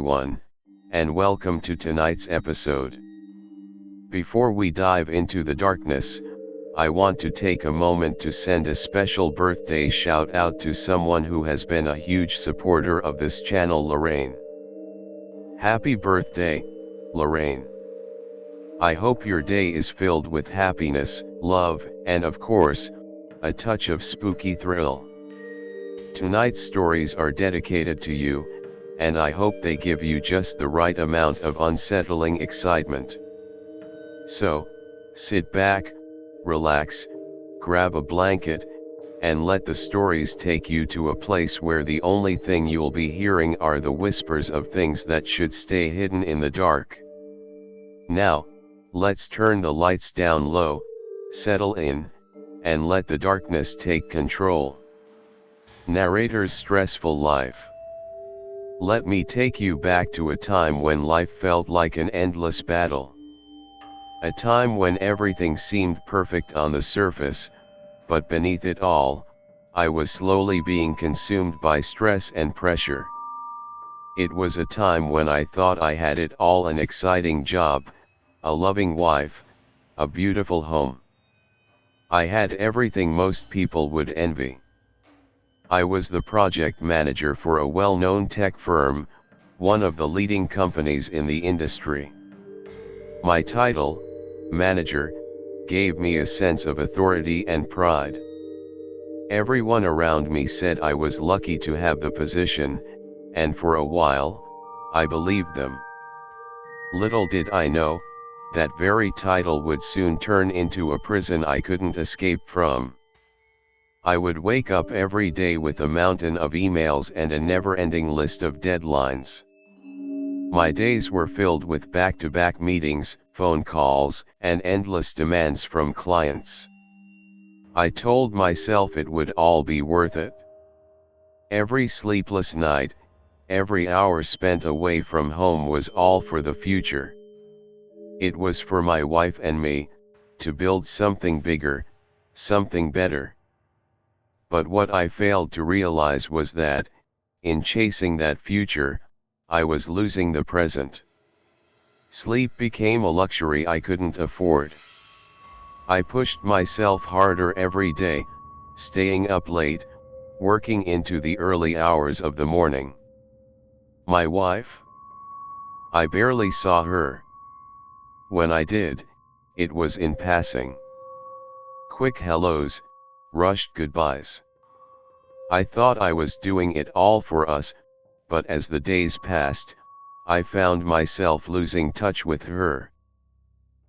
everyone, and welcome to tonight's episode. Before we dive into the darkness, I want to take a moment to send a special birthday shout out to someone who has been a huge supporter of this channel, Lorraine. Happy birthday, Lorraine. I hope your day is filled with happiness, love, and of course, a touch of spooky thrill. Tonight's stories are dedicated to you, and I hope they give you just the right amount of unsettling excitement. So, sit back, relax, grab a blanket, and let the stories take you to a place where the only thing you'll be hearing are the whispers of things that should stay hidden in the dark. Now, let's turn the lights down low, settle in, and let the darkness take control. Narrator's stressful life. Let me take you back to a time when life felt like an endless battle. A time when everything seemed perfect on the surface, but beneath it all, I was slowly being consumed by stress and pressure. It was a time when I thought I had it all: an exciting job, a loving wife, a beautiful home. I had everything most people would envy. I was the project manager for a well-known tech firm, one of the leading companies in the industry. My title, manager, gave me a sense of authority and pride. Everyone around me said I was lucky to have the position, and for a while, I believed them. Little did I know, that very title would soon turn into a prison I couldn't escape from. I would wake up every day with a mountain of emails and a never-ending list of deadlines. My days were filled with back-to-back meetings, phone calls, and endless demands from clients. I told myself it would all be worth it. Every sleepless night, every hour spent away from home was all for the future. It was for my wife and me, to build something bigger, something better. But what I failed to realize was that, in chasing that future, I was losing the present. Sleep became a luxury I couldn't afford. I pushed myself harder every day, staying up late, working into the early hours of the morning. My wife? I barely saw her. When I did, it was in passing. Quick hellos, rushed goodbyes. I thought I was doing it all for us, but as the days passed, I found myself losing touch with her.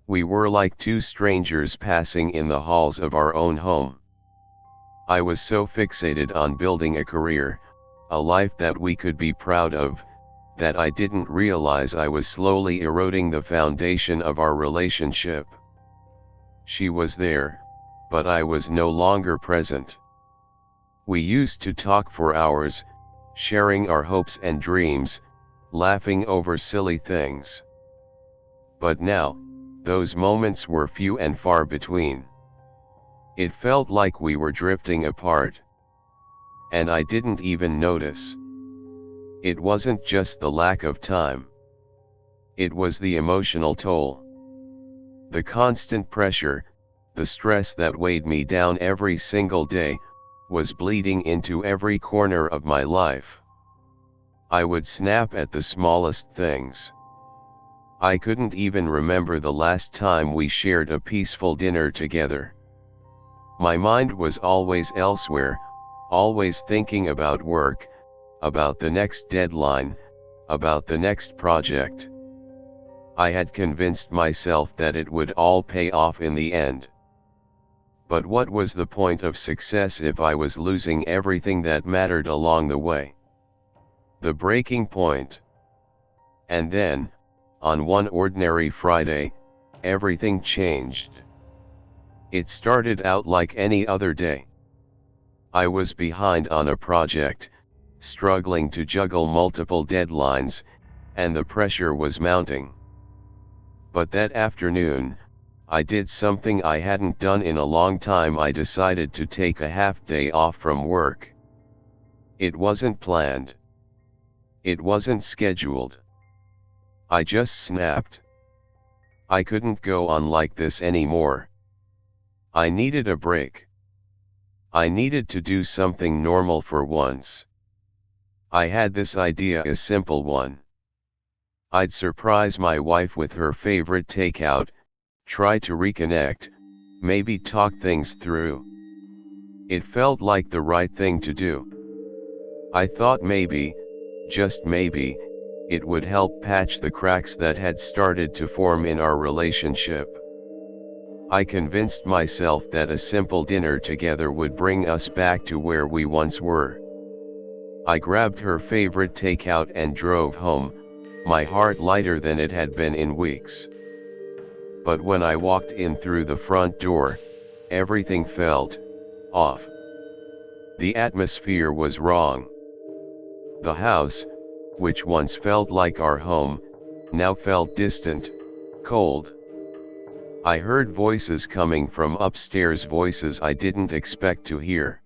We were like two strangers passing in the halls of our own home. I was so fixated on building a career, a life that we could be proud of, that I didn't realize I was slowly eroding the foundation of our relationship. She was there, but I was no longer present. We used to talk for hours, sharing our hopes and dreams, laughing over silly things. But now, those moments were few and far between. It felt like we were drifting apart. And I didn't even notice. It wasn't just the lack of time. It was the emotional toll. The constant pressure, the stress that weighed me down every single day, was bleeding into every corner of my life. I would snap at the smallest things. I couldn't even remember the last time we shared a peaceful dinner together. My mind was always elsewhere, always thinking about work, about the next deadline, about the next project. I had convinced myself that it would all pay off in the end. But what was the point of success if I was losing everything that mattered along the way? The breaking point. And then, on one ordinary Friday, everything changed. It started out like any other day. I was behind on a project, struggling to juggle multiple deadlines, and the pressure was mounting. But that afternoon, I did something I hadn't done in a long time. I decided to take a half day off from work. It wasn't planned. It wasn't scheduled. I just snapped. I couldn't go on like this anymore. I needed a break. I needed to do something normal for once. I had this idea, a simple one. I'd surprise my wife with her favorite takeout, try to reconnect, maybe talk things through. It felt like the right thing to do. I thought maybe, just maybe, it would help patch the cracks that had started to form in our relationship. I convinced myself that a simple dinner together would bring us back to where we once were. I grabbed her favorite takeout and drove home, my heart lighter than it had been in weeks. But when I walked in through the front door, everything felt off. The atmosphere was wrong. The house, which once felt like our home, now felt distant, cold. I heard voices coming from upstairs, voices I didn't expect to hear.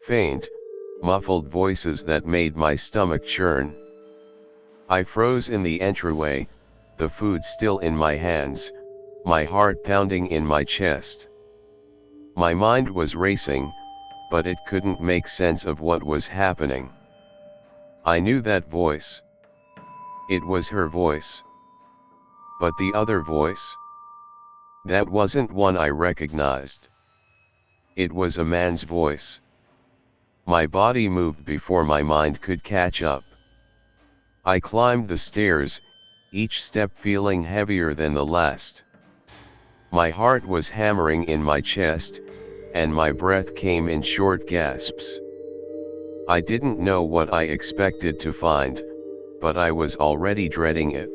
Faint, muffled voices that made my stomach churn. I froze in the entryway, the food still in my hands, my heart pounding in my chest. My mind was racing, but it couldn't make sense of what was happening. I knew that voice. It was her voice. But the other voice? That wasn't one I recognized. It was a man's voice. My body moved before my mind could catch up. I climbed the stairs, each step feeling heavier than the last. My heart was hammering in my chest, and my breath came in short gasps. I didn't know what I expected to find, but I was already dreading it.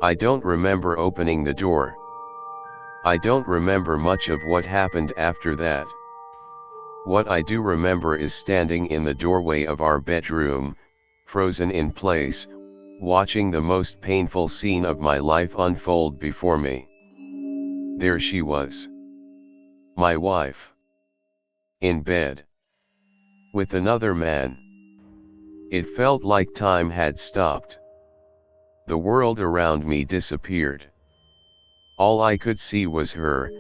I don't remember opening the door. I don't remember much of what happened after that. What I do remember is standing in the doorway of our bedroom, frozen in place, watching the most painful scene of my life unfold before me. There she was. My wife. In bed. With another man. It felt like time had stopped. The world around me disappeared. All I could see was her,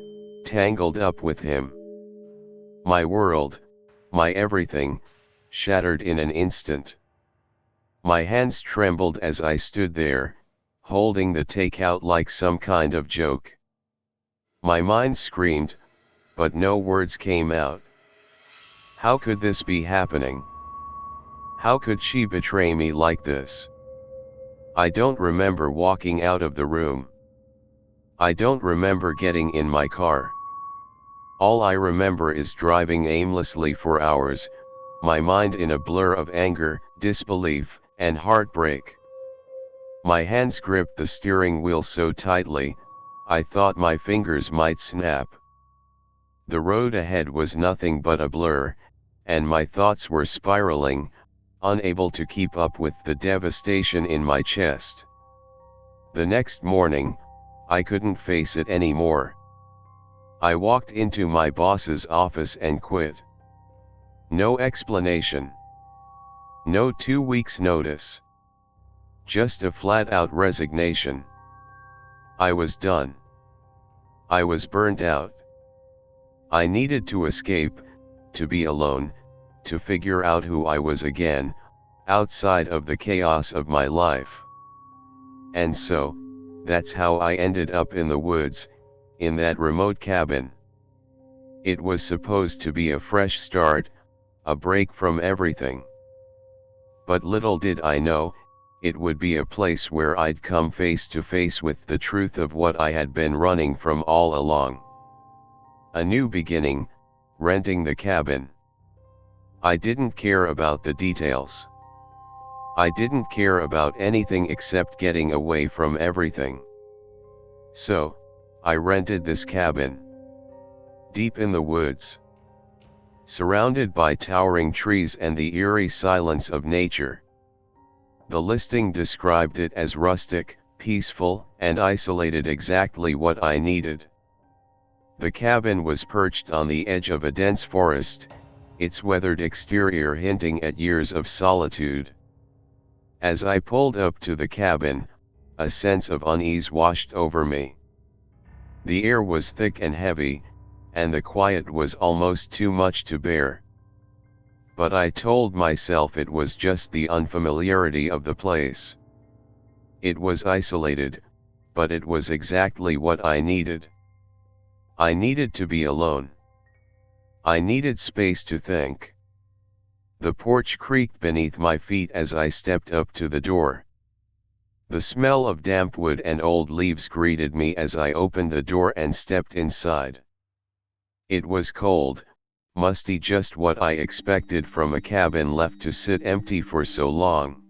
tangled up with him. My world, my everything, shattered in an instant. My hands trembled as I stood there, holding the takeout like some kind of joke. My mind screamed, but no words came out. How could this be happening? How could she betray me like this? I don't remember walking out of the room. I don't remember getting in my car. All I remember is driving aimlessly for hours, my mind in a blur of anger, disbelief, and heartbreak. My hands gripped the steering wheel so tightly, I thought my fingers might snap. The road ahead was nothing but a blur, and my thoughts were spiraling, unable to keep up with the devastation in my chest. The next morning, I couldn't face it anymore. I walked into my boss's office and quit. No explanation. No 2 weeks notice. Just a flat-out resignation. I was done. I was burned out. I needed to escape, to be alone, to figure out who I was again, outside of the chaos of my life. And so, that's how I ended up in the woods, in that remote cabin. It was supposed to be a fresh start, a break from everything. But little did I know, it would be a place where I'd come face to face with the truth of what I had been running from all along. A new beginning, renting the cabin. I didn't care about the details. I didn't care about anything except getting away from everything. So, I rented this cabin. Deep in the woods. Surrounded by towering trees and the eerie silence of nature. The listing described it as rustic, peaceful, and isolated, exactly what I needed. The cabin was perched on the edge of a dense forest, its weathered exterior hinting at years of solitude. As I pulled up to the cabin, a sense of unease washed over me. The air was thick and heavy, and the quiet was almost too much to bear. But I told myself it was just the unfamiliarity of the place. It was isolated, but it was exactly what I needed. I needed to be alone. I needed space to think. The porch creaked beneath my feet as I stepped up to the door. The smell of damp wood and old leaves greeted me as I opened the door and stepped inside. It was cold, musty, just what I expected from a cabin left to sit empty for so long.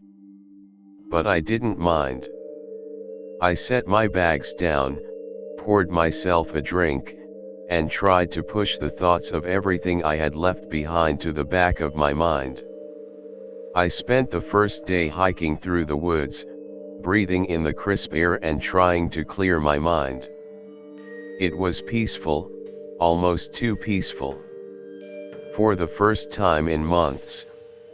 But I didn't mind. I set my bags down, poured myself a drink, and tried to push the thoughts of everything I had left behind to the back of my mind. I spent the first day hiking through the woods, breathing in the crisp air and trying to clear my mind. It was peaceful, almost too peaceful. For the first time in months,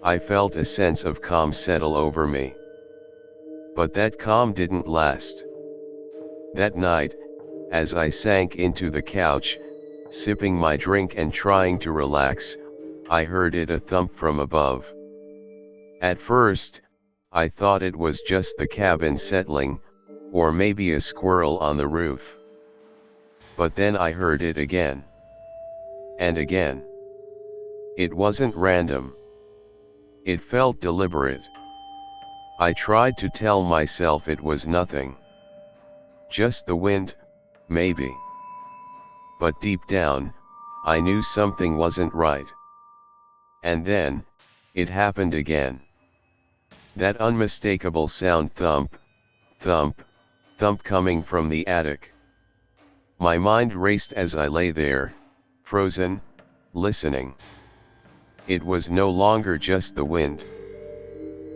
I felt a sense of calm settle over me. But that calm didn't last. That night, as I sank into the couch, sipping my drink and trying to relax, I heard a thump from above. At first, I thought it was just the cabin settling, or maybe a squirrel on the roof. But then I heard it again. And again. It wasn't random. It felt deliberate. I tried to tell myself it was nothing. Just the wind, maybe. But deep down, I knew something wasn't right. And then, it happened again. That unmistakable sound, thump, thump, thump, coming from the attic. My mind raced as I lay there, frozen, listening. It was no longer just the wind.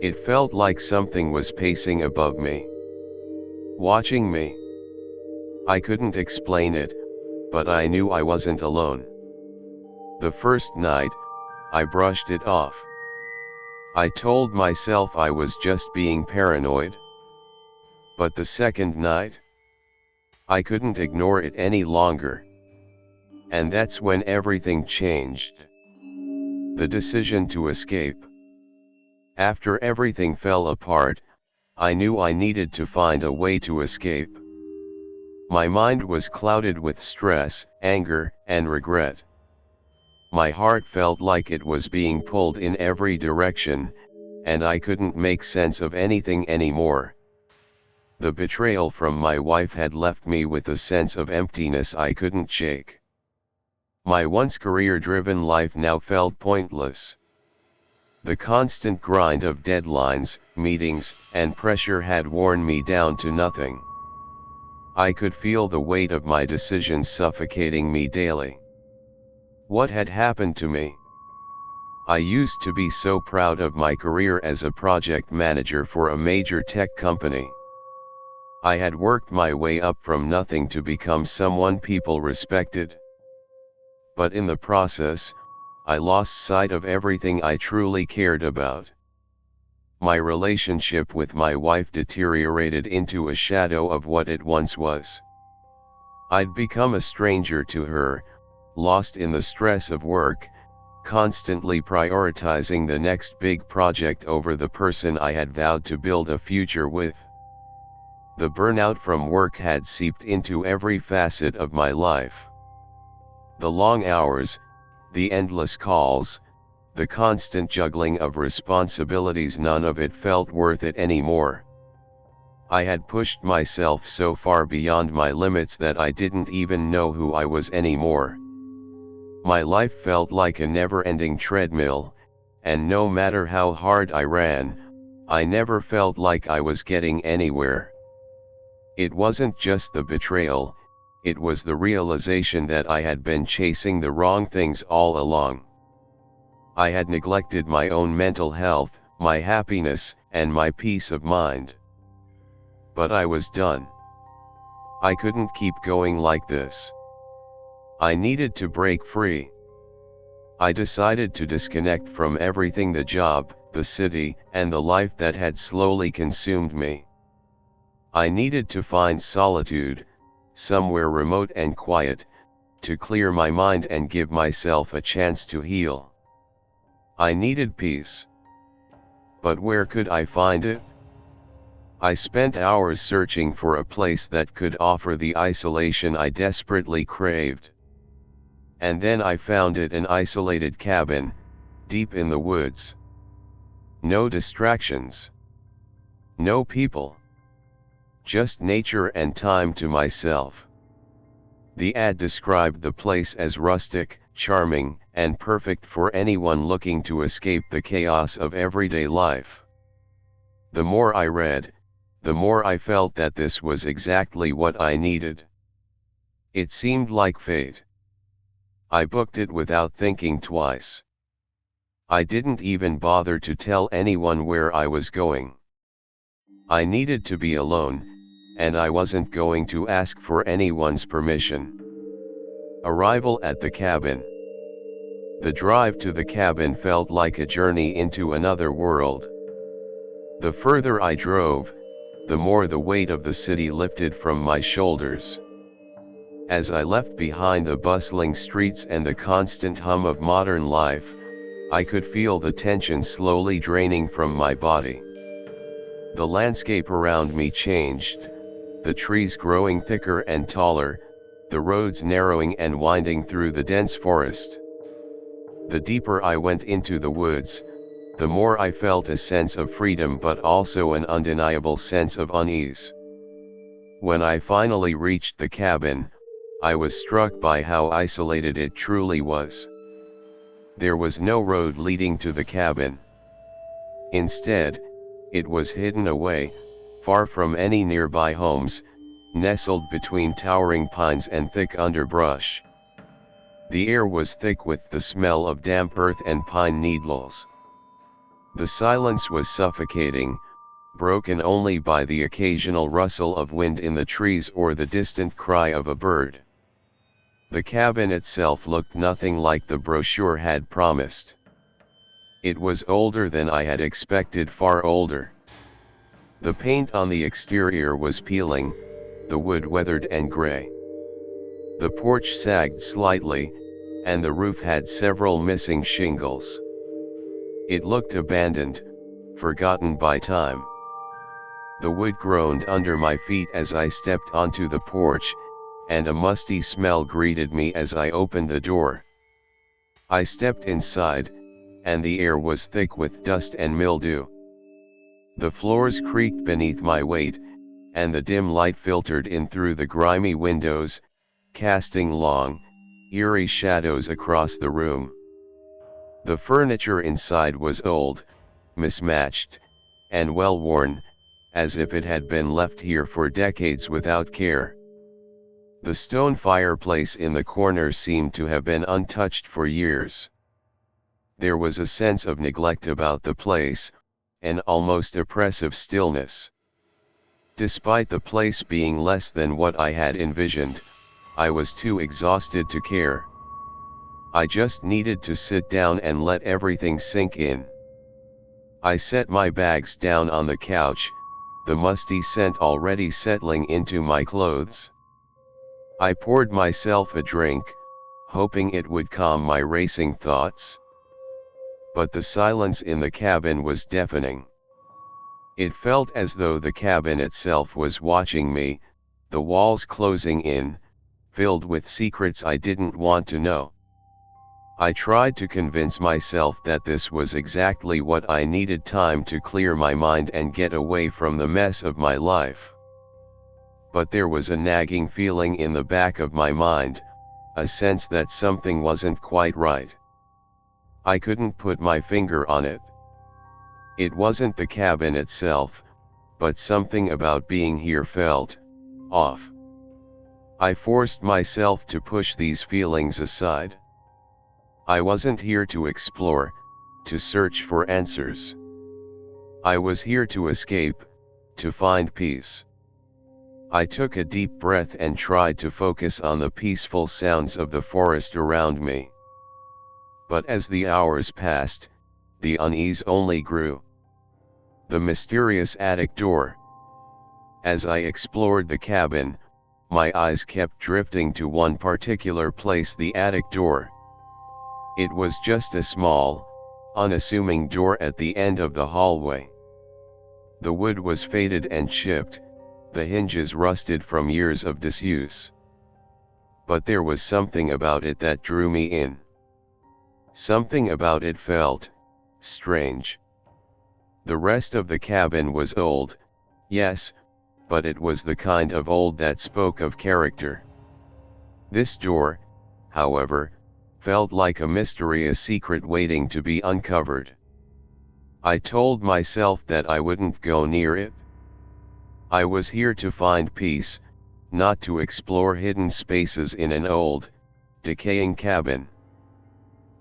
It felt like something was pacing above me, watching me. I couldn't explain it, but I knew I wasn't alone. The first night, I brushed it off. I told myself I was just being paranoid. But the second night, I couldn't ignore it any longer. And that's when everything changed. The decision to escape. After everything fell apart, I knew I needed to find a way to escape. My mind was clouded with stress, anger, and regret. My heart felt like it was being pulled in every direction, and I couldn't make sense of anything anymore. The betrayal from my wife had left me with a sense of emptiness I couldn't shake. My once career-driven life now felt pointless. The constant grind of deadlines, meetings, and pressure had worn me down to nothing. I could feel the weight of my decisions suffocating me daily. What had happened to me? I used to be so proud of my career as a project manager for a major tech company. I had worked my way up from nothing to become someone people respected. But in the process, I lost sight of everything I truly cared about. My relationship with my wife deteriorated into a shadow of what it once was. I'd become a stranger to her, lost in the stress of work, constantly prioritizing the next big project over the person I had vowed to build a future with. The burnout from work had seeped into every facet of my life. The long hours, the endless calls, the constant juggling of responsibilities, none of it felt worth it anymore. I had pushed myself so far beyond my limits that I didn't even know who I was anymore. My life felt like a never-ending treadmill, and no matter how hard I ran, I never felt like I was getting anywhere. It wasn't just the betrayal, it was the realization that I had been chasing the wrong things all along. I had neglected my own mental health, my happiness, and my peace of mind. But I was done. I couldn't keep going like this. I needed to break free. I decided to disconnect from everything: the job, the city, and the life that had slowly consumed me. I needed to find solitude, somewhere remote and quiet, to clear my mind and give myself a chance to heal. I needed peace. But where could I find it? I spent hours searching for a place that could offer the isolation I desperately craved. And then I found it: an isolated cabin, deep in the woods. No distractions. No people. Just nature and time to myself. The ad described the place as rustic, charming, and perfect for anyone looking to escape the chaos of everyday life. The more I read, the more I felt that this was exactly what I needed. It seemed like fate. I booked it without thinking twice. I didn't even bother to tell anyone where I was going. I needed to be alone, and I wasn't going to ask for anyone's permission. Arrival at the cabin. The drive to the cabin felt like a journey into another world. The further I drove, the more the weight of the city lifted from my shoulders. As I left behind the bustling streets and the constant hum of modern life, I could feel the tension slowly draining from my body. The landscape around me changed, the trees growing thicker and taller, the roads narrowing and winding through the dense forest. The deeper I went into the woods, the more I felt a sense of freedom, but also an undeniable sense of unease. When I finally reached the cabin, I was struck by how isolated it truly was. There was no road leading to the cabin. Instead, it was hidden away, far from any nearby homes, nestled between towering pines and thick underbrush. The air was thick with the smell of damp earth and pine needles. The silence was suffocating, broken only by the occasional rustle of wind in the trees or the distant cry of a bird. The cabin itself looked nothing like the brochure had promised. It was older than I had expected, far older. The paint on the exterior was peeling, the wood weathered and gray. The porch sagged slightly, and the roof had several missing shingles. It looked abandoned, forgotten by time. The wood groaned under my feet as I stepped onto the porch, and a musty smell greeted me as I opened the door. I stepped inside, and the air was thick with dust and mildew. The floors creaked beneath my weight, and the dim light filtered in through the grimy windows, casting long, eerie shadows across the room. The furniture inside was old, mismatched, and well-worn, as if it had been left here for decades without care. The stone fireplace in the corner seemed to have been untouched for years. There was a sense of neglect about the place, an almost oppressive stillness. Despite the place being less than what I had envisioned, I was too exhausted to care. I just needed to sit down and let everything sink in. I set my bags down on the couch, the musty scent already settling into my clothes. I poured myself a drink, hoping it would calm my racing thoughts. But the silence in the cabin was deafening. It felt as though the cabin itself was watching me, the walls closing in, filled with secrets I didn't want to know. I tried to convince myself that this was exactly what I needed: time to clear my mind and get away from the mess of my life. But there was a nagging feeling in the back of my mind, a sense that something wasn't quite right. I couldn't put my finger on it. It wasn't the cabin itself, but something about being here felt off. I forced myself to push these feelings aside. I wasn't here to explore, to search for answers. I was here to escape, to find peace. I took a deep breath and tried to focus on the peaceful sounds of the forest around me. But as the hours passed, the unease only grew. The mysterious attic door. As I explored the cabin, my eyes kept drifting to one particular place, the attic door. It was just a small, unassuming door at the end of the hallway. The wood was faded and chipped, the hinges rusted from years of disuse. But there was something about it that drew me in. Something about it felt strange. The rest of the cabin was old, yes, but it was the kind of old that spoke of character. This door, however, felt like a mystery, a secret waiting to be uncovered. I told myself that I wouldn't go near it. I was here to find peace, not to explore hidden spaces in an old, decaying cabin.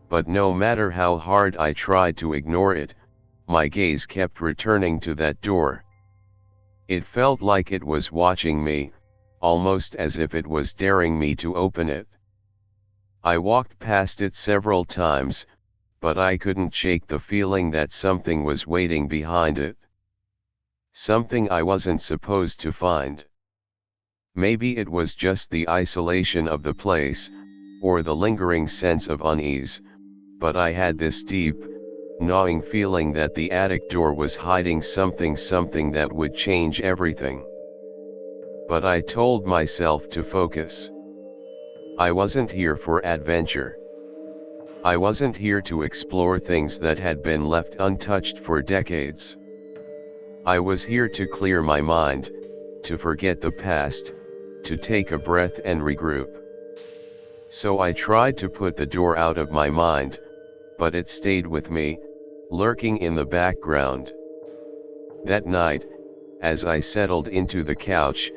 But no matter how hard I tried to ignore it, my gaze kept returning to that door. It felt like it was watching me, almost as if it was daring me to open it. I walked past it several times, but I couldn't shake the feeling that something was waiting behind it. Something I wasn't supposed to find. Maybe it was just the isolation of the place, or the lingering sense of unease, but I had this deep, gnawing feeling that the attic door was hiding something that would change everything. But I told myself to focus. I wasn't here for adventure. I wasn't here to explore things that had been left untouched for decades. I was here to clear my mind, to forget the past, to take a breath and regroup. So I tried to put the door out of my mind, but it stayed with me, lurking in the background. That night, as I settled into the couch,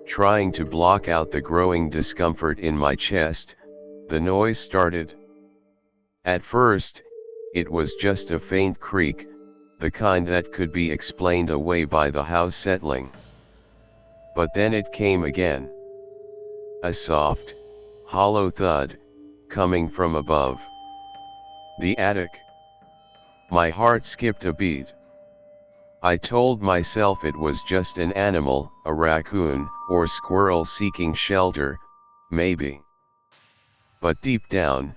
trying to block out the growing discomfort in my chest, the noise started. At first, it was just a faint creak, the kind that could be explained away by the house settling. But then it came again. A soft, hollow thud, coming from above. The attic. My heart skipped a beat. I told myself it was just an animal, a raccoon, or squirrel seeking shelter, maybe. But deep down,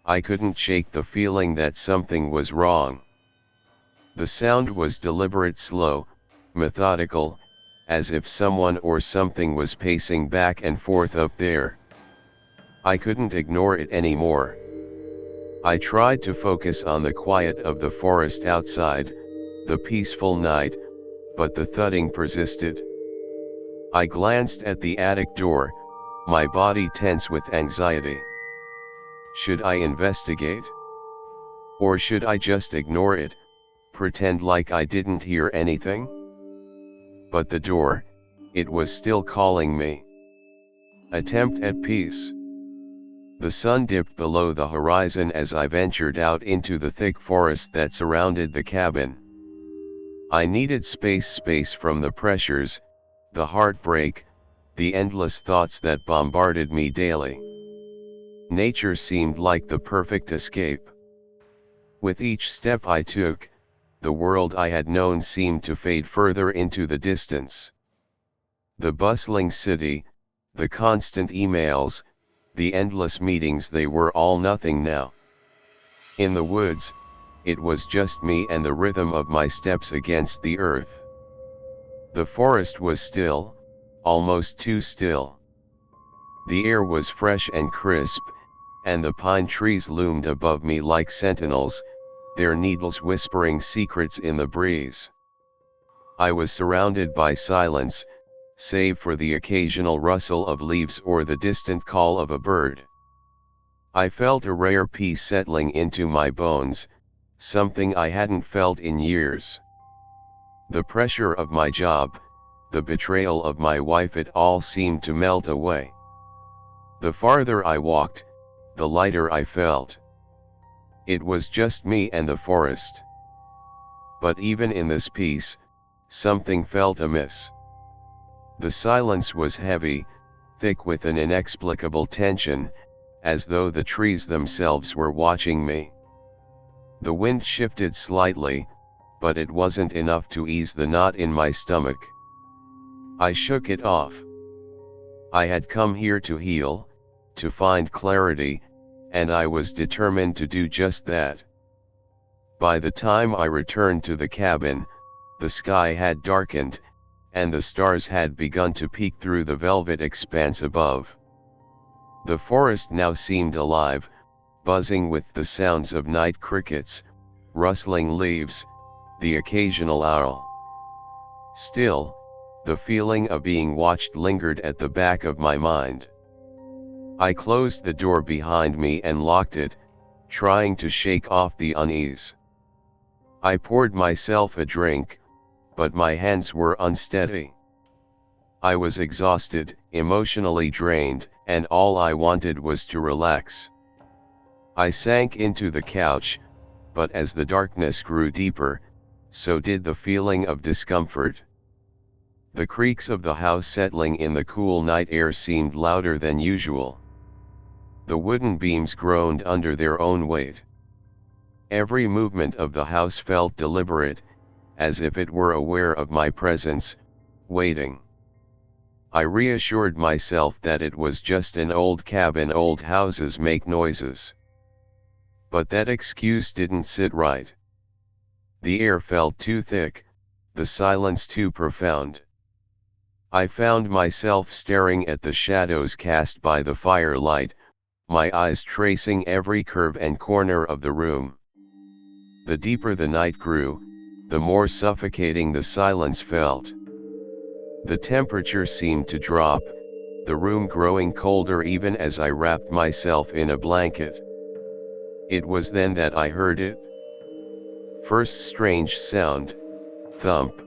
I couldn't shake the feeling that something was wrong. The sound was deliberate, slow, methodical, as if someone or something was pacing back and forth up there. I couldn't ignore it anymore. I tried to focus on the quiet of the forest outside, the peaceful night, but the thudding persisted. I glanced at the attic door, my body tense with anxiety. Should I investigate? Or should I just ignore it, pretend like I didn't hear anything? But the door, it was still calling me. Attempt at peace. The sun dipped below the horizon as I ventured out into the thick forest that surrounded the cabin. I needed space from the pressures, the heartbreak, the endless thoughts that bombarded me daily. Nature seemed like the perfect escape. With each step I took, the world I had known seemed to fade further into the distance. The bustling city, the constant emails, the endless meetings, they were all nothing now. In the woods, it was just me and the rhythm of my steps against the earth. The forest was still, almost too still. The air was fresh and crisp, and the pine trees loomed above me like sentinels, their needles whispering secrets in the breeze. I was surrounded by silence, save for the occasional rustle of leaves or the distant call of a bird. I felt a rare peace settling into my bones, something I hadn't felt in years. The pressure of my job, the betrayal of my wife, it all seemed to melt away. The farther I walked, the lighter I felt. It was just me and the forest. But even in this peace, something felt amiss. The silence was heavy, thick with an inexplicable tension, as though the trees themselves were watching me. The wind shifted slightly, but it wasn't enough to ease the knot in my stomach. I shook it off. I had come here to heal, to find clarity, and I was determined to do just that. By the time I returned to the cabin, the sky had darkened, and the stars had begun to peek through the velvet expanse above. The forest now seemed alive, buzzing with the sounds of night crickets, rustling leaves, the occasional owl. Still, the feeling of being watched lingered at the back of my mind. I closed the door behind me and locked it, trying to shake off the unease. I poured myself a drink, but my hands were unsteady. I was exhausted, emotionally drained, and all I wanted was to relax. I sank into the couch, but as the darkness grew deeper, so did the feeling of discomfort. The creaks of the house settling in the cool night air seemed louder than usual. The wooden beams groaned under their own weight. Every movement of the house felt deliberate, as if it were aware of my presence, waiting. I reassured myself that it was just an old cabin. Old houses make noises. But that excuse didn't sit right. The air felt too thick, the silence too profound. I found myself staring at the shadows cast by the firelight, my eyes tracing every curve and corner of the room. The deeper the night grew, the more suffocating the silence felt. The temperature seemed to drop, the room growing colder even as I wrapped myself in a blanket. It was then that I heard it. First strange sound, thump.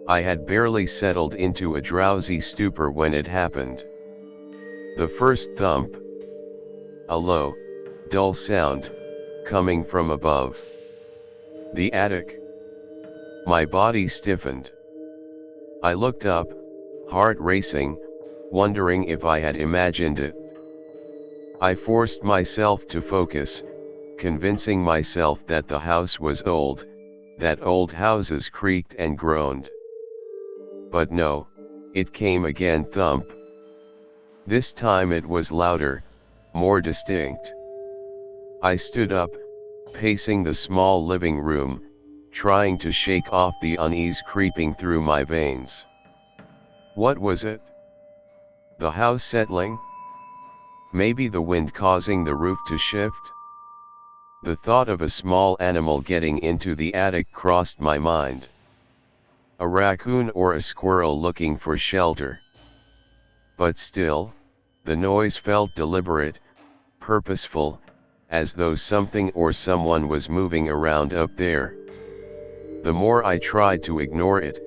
I had barely settled into a drowsy stupor when it happened. The first thump. A low, dull sound, coming from above. The attic. My body stiffened. I looked up, heart racing, wondering if I had imagined it. I forced myself to focus, convincing myself that the house was old, that old houses creaked and groaned. But no, it came again. Thump. This time it was louder, more distinct. I stood up, pacing the small living room, trying to shake off the unease creeping through my veins. What was it? The house settling? Maybe the wind causing the roof to shift? The thought of a small animal getting into the attic crossed my mind. A raccoon or a squirrel looking for shelter. But still, the noise felt deliberate, purposeful, as though something or someone was moving around up there. The more I tried to ignore it,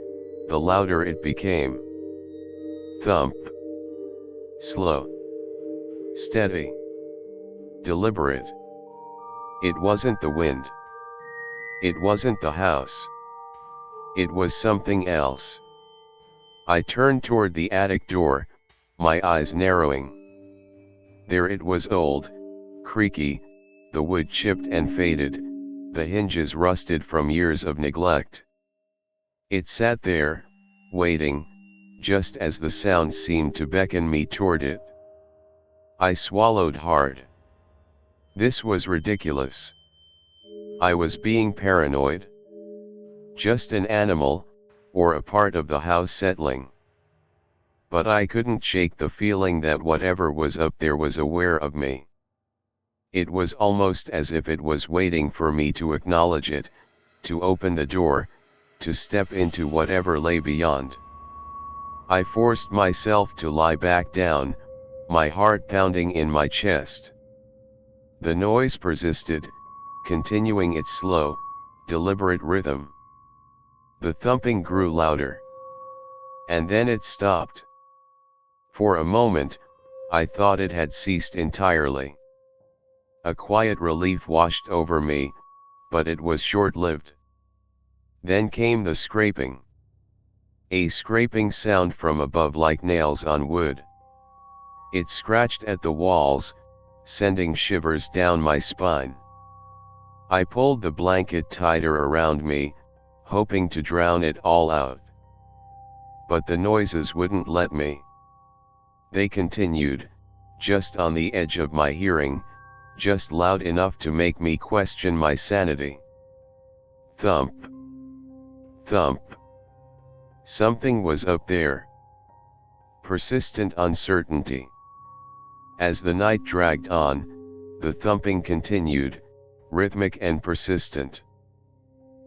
the louder it became. Thump. Slow. Steady. Deliberate. It wasn't the wind. It wasn't the house. It was something else. I turned toward the attic door, my eyes narrowing. There it was, old, creaky, the wood chipped and faded, the hinges rusted from years of neglect. It sat there, waiting, just as the sound seemed to beckon me toward it. I swallowed hard. This was ridiculous. I was being paranoid. Just an animal, or a part of the house settling. But I couldn't shake the feeling that whatever was up there was aware of me. It was almost as if it was waiting for me to acknowledge it, to open the door, to step into whatever lay beyond. I forced myself to lie back down, my heart pounding in my chest. The noise persisted, continuing its slow, deliberate rhythm. The thumping grew louder. And then it stopped. For a moment, I thought it had ceased entirely. A quiet relief washed over me, but it was short-lived. Then came the scraping. A scraping sound from above like nails on wood. It scratched at the walls, sending shivers down my spine. I pulled the blanket tighter around me, hoping to drown it all out. But the noises wouldn't let me. They continued, just on the edge of my hearing, just loud enough to make me question my sanity. Thump. Thump. Something was up there. Persistent uncertainty. As the night dragged on, the thumping continued, rhythmic and persistent.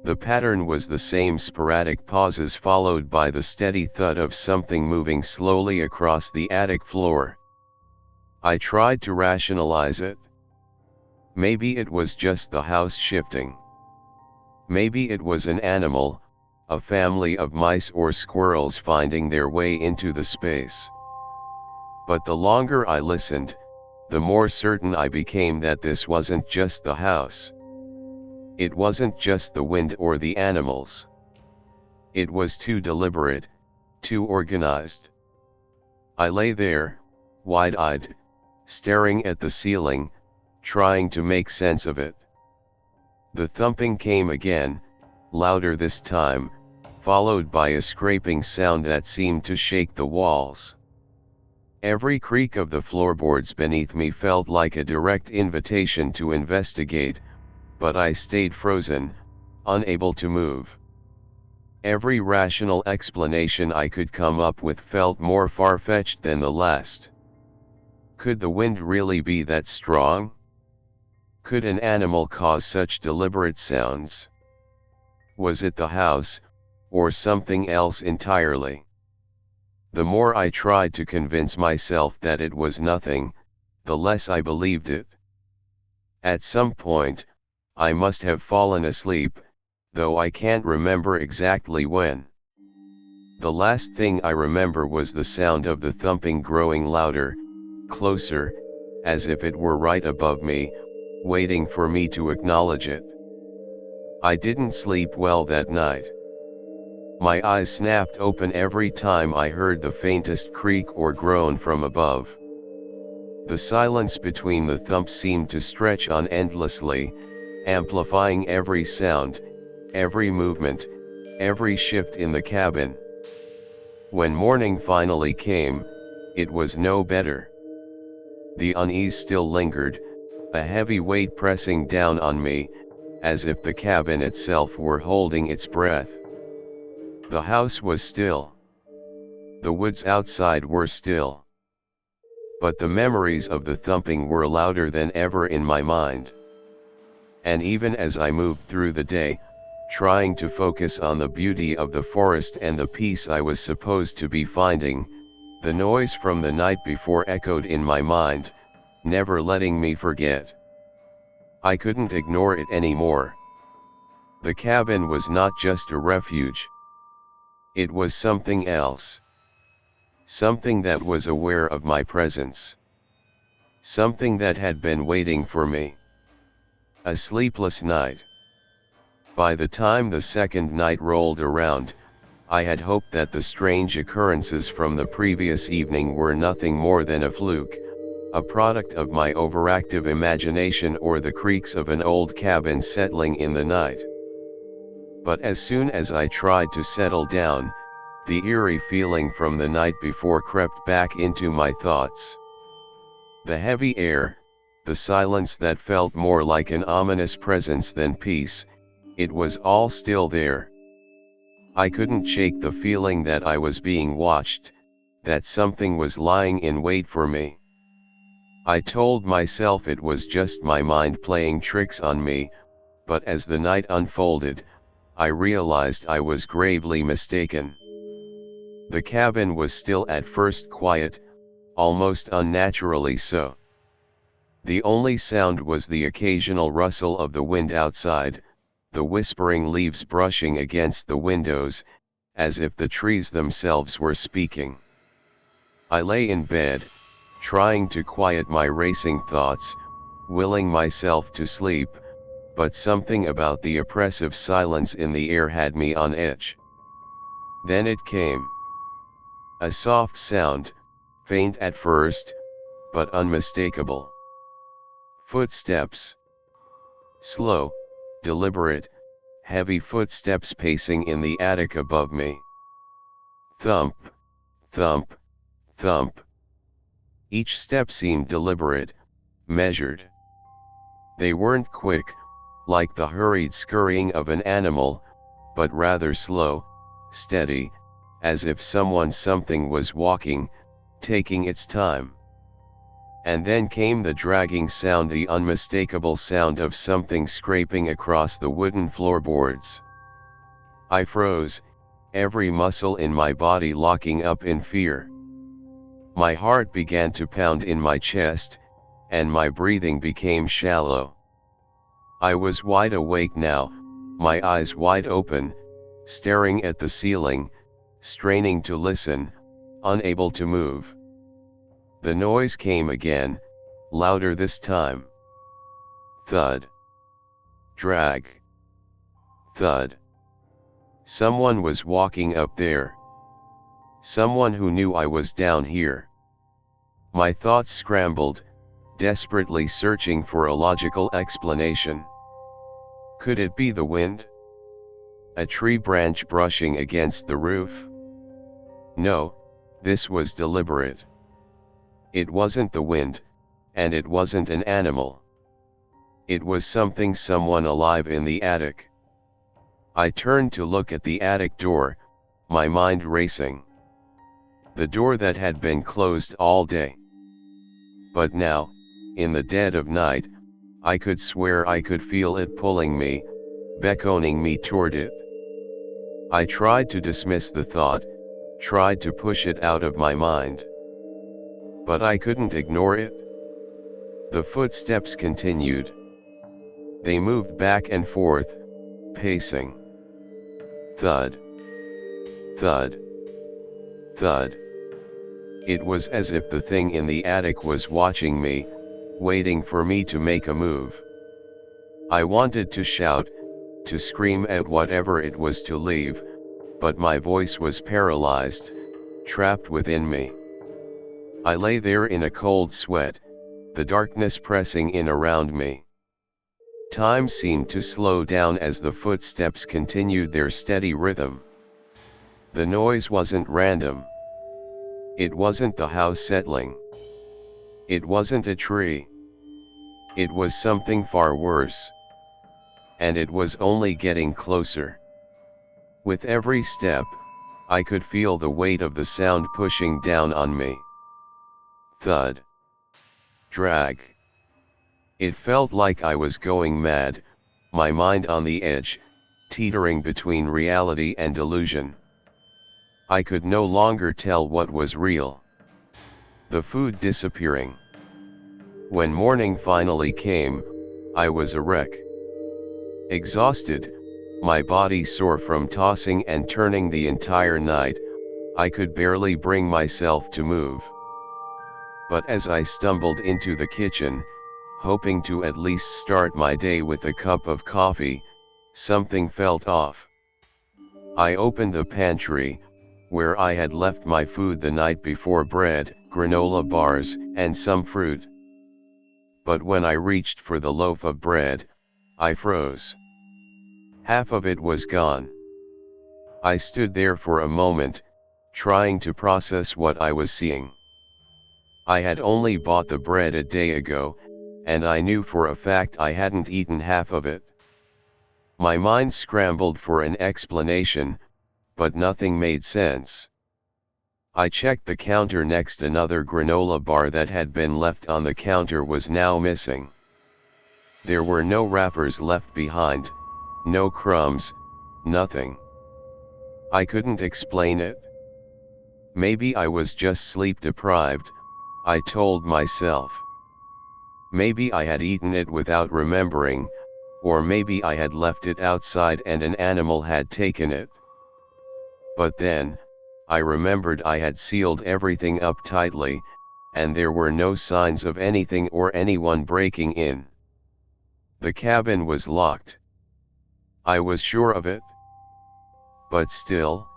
The pattern was the same: sporadic pauses followed by the steady thud of something moving slowly across the attic floor. I tried to rationalize it. Maybe it was just the house shifting. Maybe it was an animal, a family of mice or squirrels finding their way into the space. But the longer I listened, the more certain I became that this wasn't just the house. It wasn't just the wind or the animals. It was too deliberate, too organized. I lay there, wide-eyed, staring at the ceiling, trying to make sense of it. The thumping came again, louder this time, followed by a scraping sound that seemed to shake the walls. Every creak of the floorboards beneath me felt like a direct invitation to investigate, but I stayed frozen, unable to move. Every rational explanation I could come up with felt more far-fetched than the last. Could the wind really be that strong? Could an animal cause such deliberate sounds? Was it the house, or something else entirely? The more I tried to convince myself that it was nothing, the less I believed it. At some point, I must have fallen asleep, though I can't remember exactly when. The last thing I remember was the sound of the thumping growing louder, closer, as if it were right above me, waiting for me to acknowledge it. I didn't sleep well that night. My eyes snapped open every time I heard the faintest creak or groan from above. The silence between the thumps seemed to stretch on endlessly, amplifying every sound, every movement, every shift in the cabin. When morning finally came, it was no better. The unease still lingered, a heavy weight pressing down on me, as if the cabin itself were holding its breath. The house was still. The woods outside were still. But the memories of the thumping were louder than ever in my mind. And even as I moved through the day, trying to focus on the beauty of the forest and the peace I was supposed to be finding, the noise from the night before echoed in my mind, never letting me forget. I couldn't ignore it anymore. The cabin was not just a refuge. It was something else. Something that was aware of my presence. Something that had been waiting for me. A sleepless night. By the time the second night rolled around, I had hoped that the strange occurrences from the previous evening were nothing more than a fluke, a product of my overactive imagination or the creaks of an old cabin settling in the night. But as soon as I tried to settle down, the eerie feeling from the night before crept back into my thoughts. The heavy air, the silence that felt more like an ominous presence than peace, it was all still there. I couldn't shake the feeling that I was being watched, that something was lying in wait for me. I told myself it was just my mind playing tricks on me, but as the night unfolded, I realized I was gravely mistaken. The cabin was still at first quiet, almost unnaturally so. The only sound was the occasional rustle of the wind outside, the whispering leaves brushing against the windows, as if the trees themselves were speaking. I lay in bed, trying to quiet my racing thoughts, willing myself to sleep, but something about the oppressive silence in the air had me on edge. Then it came. A soft sound, faint at first, but unmistakable. Footsteps. Slow, deliberate, heavy footsteps pacing in the attic above me. Thump, thump, thump. Each step seemed deliberate, measured. They weren't quick, like the hurried scurrying of an animal, but rather slow, steady, as if something was walking, taking its time. And then came the dragging sound, the unmistakable sound of something scraping across the wooden floorboards. I froze, every muscle in my body locking up in fear. My heart began to pound in my chest, and my breathing became shallow. I was wide awake now, my eyes wide open, staring at the ceiling, straining to listen, unable to move. The noise came again, louder this time. Thud. Drag. Thud. Someone was walking up there. Someone who knew I was down here. My thoughts scrambled, desperately searching for a logical explanation. Could it be the wind? A tree branch brushing against the roof? No, this was deliberate. It wasn't the wind, and it wasn't an animal. It was someone alive in the attic. I turned to look at the attic door, my mind racing. The door that had been closed all day. But now, in the dead of night, I could swear I could feel it pulling me, beckoning me toward it. I tried to dismiss the thought, tried to push it out of my mind. But I couldn't ignore it. The footsteps continued. They moved back and forth, pacing. Thud. Thud. Thud. It was as if the thing in the attic was watching me, waiting for me to make a move. I wanted to shout, to scream at whatever it was to leave, but my voice was paralyzed, trapped within me. I lay there in a cold sweat, the darkness pressing in around me. Time seemed to slow down as the footsteps continued their steady rhythm. The noise wasn't random. It wasn't the house settling. It wasn't a tree. It was something far worse. And it was only getting closer. With every step, I could feel the weight of the sound pushing down on me. Thud. Drag. It felt like I was going mad, my mind on the edge, teetering between reality and delusion. I could no longer tell what was real. The food disappearing. When morning finally came, I was a wreck. Exhausted, my body sore from tossing and turning the entire night, I could barely bring myself to move. But as I stumbled into the kitchen, hoping to at least start my day with a cup of coffee, something felt off. I opened the pantry, where I had left my food the night before: bread, granola bars, and some fruit. But when I reached for the loaf of bread, I froze. Half of it was gone. I stood there for a moment, trying to process what I was seeing. I had only bought the bread a day ago, and I knew for a fact I hadn't eaten half of it. My mind scrambled for an explanation, but nothing made sense. I checked the counter next. Another granola bar that had been left on the counter was now missing. There were no wrappers left behind, no crumbs, nothing. I couldn't explain it. Maybe I was just sleep deprived, I told myself. Maybe I had eaten it without remembering, or maybe I had left it outside and an animal had taken it. But then, I remembered I had sealed everything up tightly, and there were no signs of anything or anyone breaking in. The cabin was locked. I was sure of it. But still,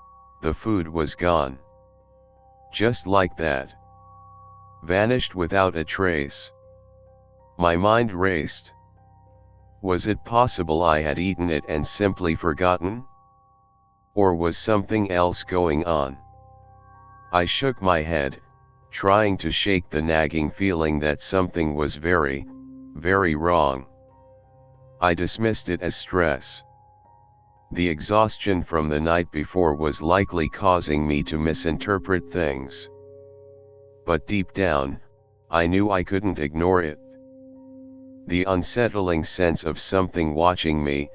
the food was gone. Just like that. Vanished without a trace. My mind raced. Was it possible I had eaten it and simply forgotten? Or was something else going on? I shook my head, trying to shake the nagging feeling that something was very, very wrong. I dismissed it as stress. The exhaustion from the night before was likely causing me to misinterpret things. But deep down, I knew I couldn't ignore it. The unsettling sense of something watching me,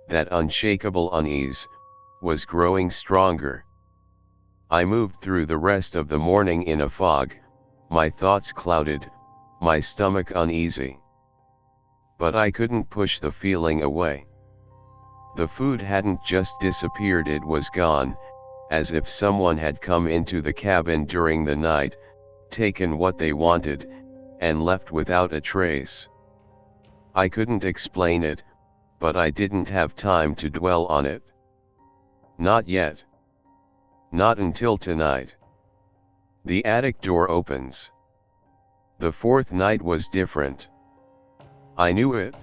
that unshakable unease, was growing stronger. I moved through the rest of the morning in a fog, my thoughts clouded, my stomach uneasy. But I couldn't push the feeling away. The food hadn't just disappeared, it was gone, as if someone had come into the cabin during the night, taken what they wanted, and left without a trace. I couldn't explain it, but I didn't have time to dwell on it. Not yet. Not until tonight. The attic door opens. The fourth night was different. I knew it.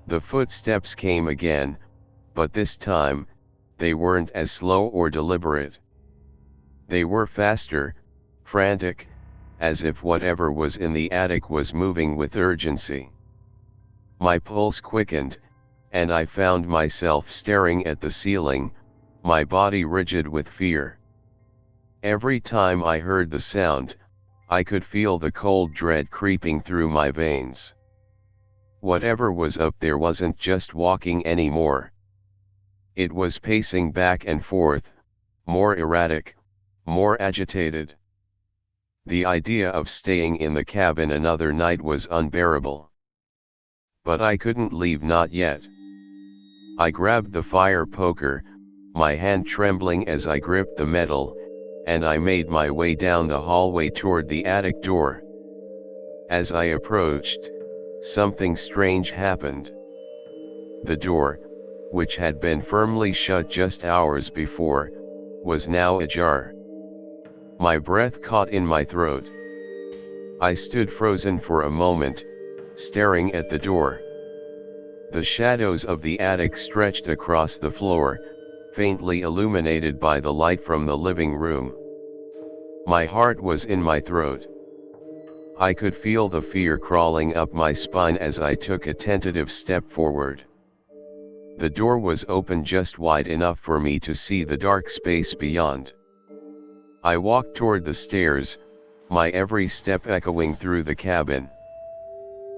The footsteps came again, but this time, they weren't as slow or deliberate. They were faster, frantic, as if whatever was in the attic was moving with urgency. My pulse quickened, and I found myself staring at the ceiling, my body rigid with fear. Every time I heard the sound, I could feel the cold dread creeping through my veins. Whatever was up there wasn't just walking anymore. It was pacing back and forth, more erratic, more agitated. The idea of staying in the cabin another night was unbearable. But I couldn't leave, not yet. I grabbed the fire poker, my hand trembling as I gripped the metal, and I made my way down the hallway toward the attic door. As I approached, something strange happened. The door, which had been firmly shut just hours before, was now ajar. My breath caught in my throat. I stood frozen for a moment, staring at the door. The shadows of the attic stretched across the floor, faintly illuminated by the light from the living room. My heart was in my throat. I could feel the fear crawling up my spine as I took a tentative step forward. The door was open just wide enough for me to see the dark space beyond. I walked toward the stairs, my every step echoing through the cabin.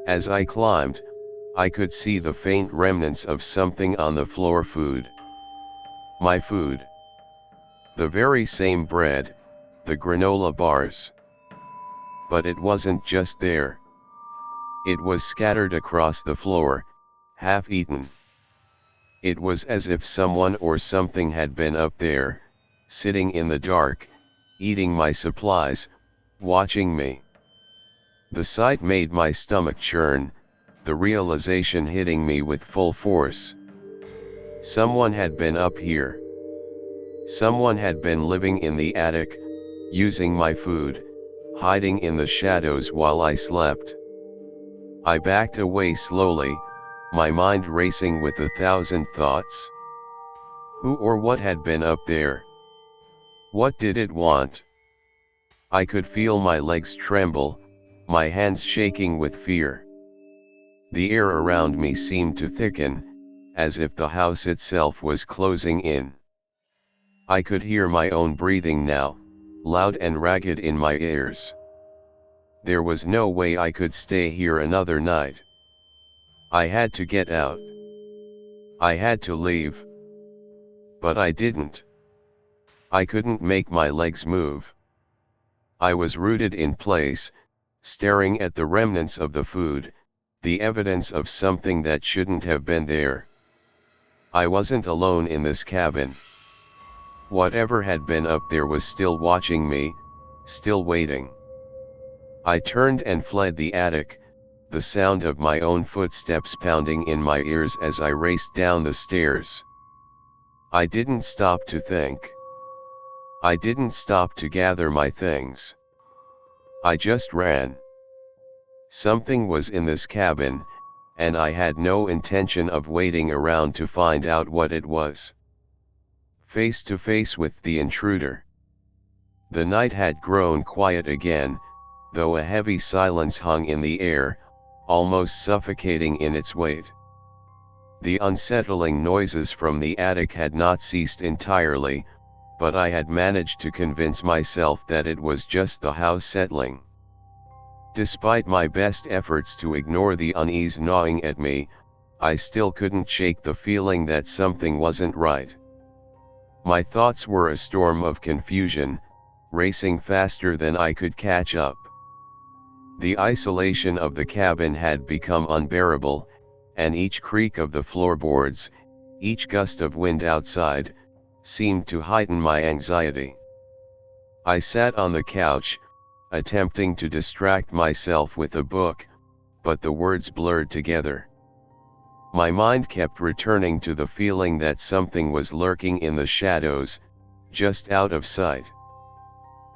As I climbed, I could see the faint remnants of something on the floor. Food. My food. The very same bread, the granola bars. But it wasn't just there. It was scattered across the floor, half-eaten. It was as if someone or something had been up there, sitting in the dark, eating my supplies, watching me. The sight made my stomach churn, the realization hitting me with full force. Someone had been up here. Someone had been living in the attic, using my food, hiding in the shadows while I slept. I backed away slowly, my mind racing with 1,000 thoughts. Who or what had been up there? What did it want? I could feel my legs tremble, my hands shaking with fear. The air around me seemed to thicken, as if the house itself was closing in. I could hear my own breathing now, loud and ragged in my ears. There was no way I could stay here another night. I had to get out. I had to leave. But I didn't. I couldn't make my legs move. I was rooted in place, staring at the remnants of the food, the evidence of something that shouldn't have been there. I wasn't alone in this cabin. Whatever had been up there was still watching me, still waiting. I turned and fled the attic, the sound of my own footsteps pounding in my ears as I raced down the stairs. I didn't stop to think. I didn't stop to gather my things. I just ran. Something was in this cabin, and I had no intention of waiting around to find out what it was. Face to face with the intruder. The night had grown quiet again, though a heavy silence hung in the air, almost suffocating in its weight. The unsettling noises from the attic had not ceased entirely, but I had managed to convince myself that it was just the house settling. Despite my best efforts to ignore the unease gnawing at me, I still couldn't shake the feeling that something wasn't right. My thoughts were a storm of confusion, racing faster than I could catch up. The isolation of the cabin had become unbearable, and each creak of the floorboards, each gust of wind outside, seemed to heighten my anxiety. I sat on the couch, attempting to distract myself with a book, but the words blurred together. My mind kept returning to the feeling that something was lurking in the shadows, just out of sight.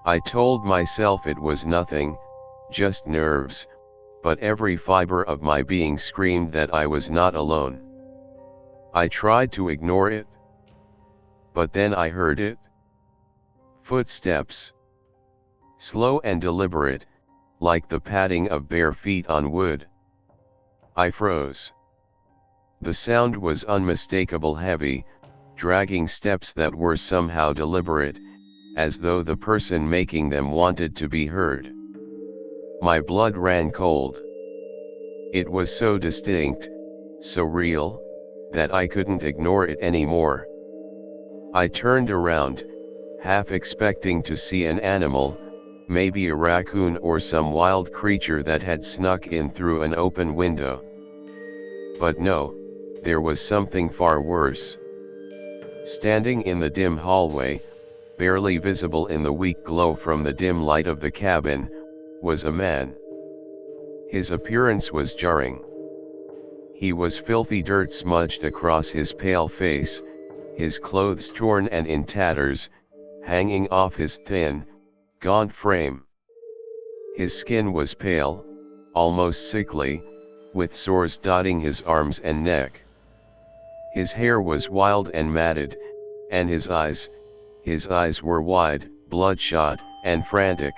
I told myself it was nothing, just nerves, but every fiber of my being screamed that I was not alone. I tried to ignore it, but then I heard it. Footsteps. Slow and deliberate, like the padding of bare feet on wood. I froze. The sound was unmistakable, heavy, dragging steps that were somehow deliberate, as though the person making them wanted to be heard. My blood ran cold. It was so distinct, so real, that I couldn't ignore it anymore. I turned around, half expecting to see an animal, maybe a raccoon or some wild creature that had snuck in through an open window. But no, there was something far worse. Standing in the dim hallway, barely visible in the weak glow from the dim light of the cabin, was a man. His appearance was jarring. He was filthy dirt smudged across his pale face, his clothes torn and in tatters, hanging off his thin, gaunt frame. His skin was pale, almost sickly, with sores dotting his arms and neck. His hair was wild and matted, and his eyes were wide, bloodshot, and frantic,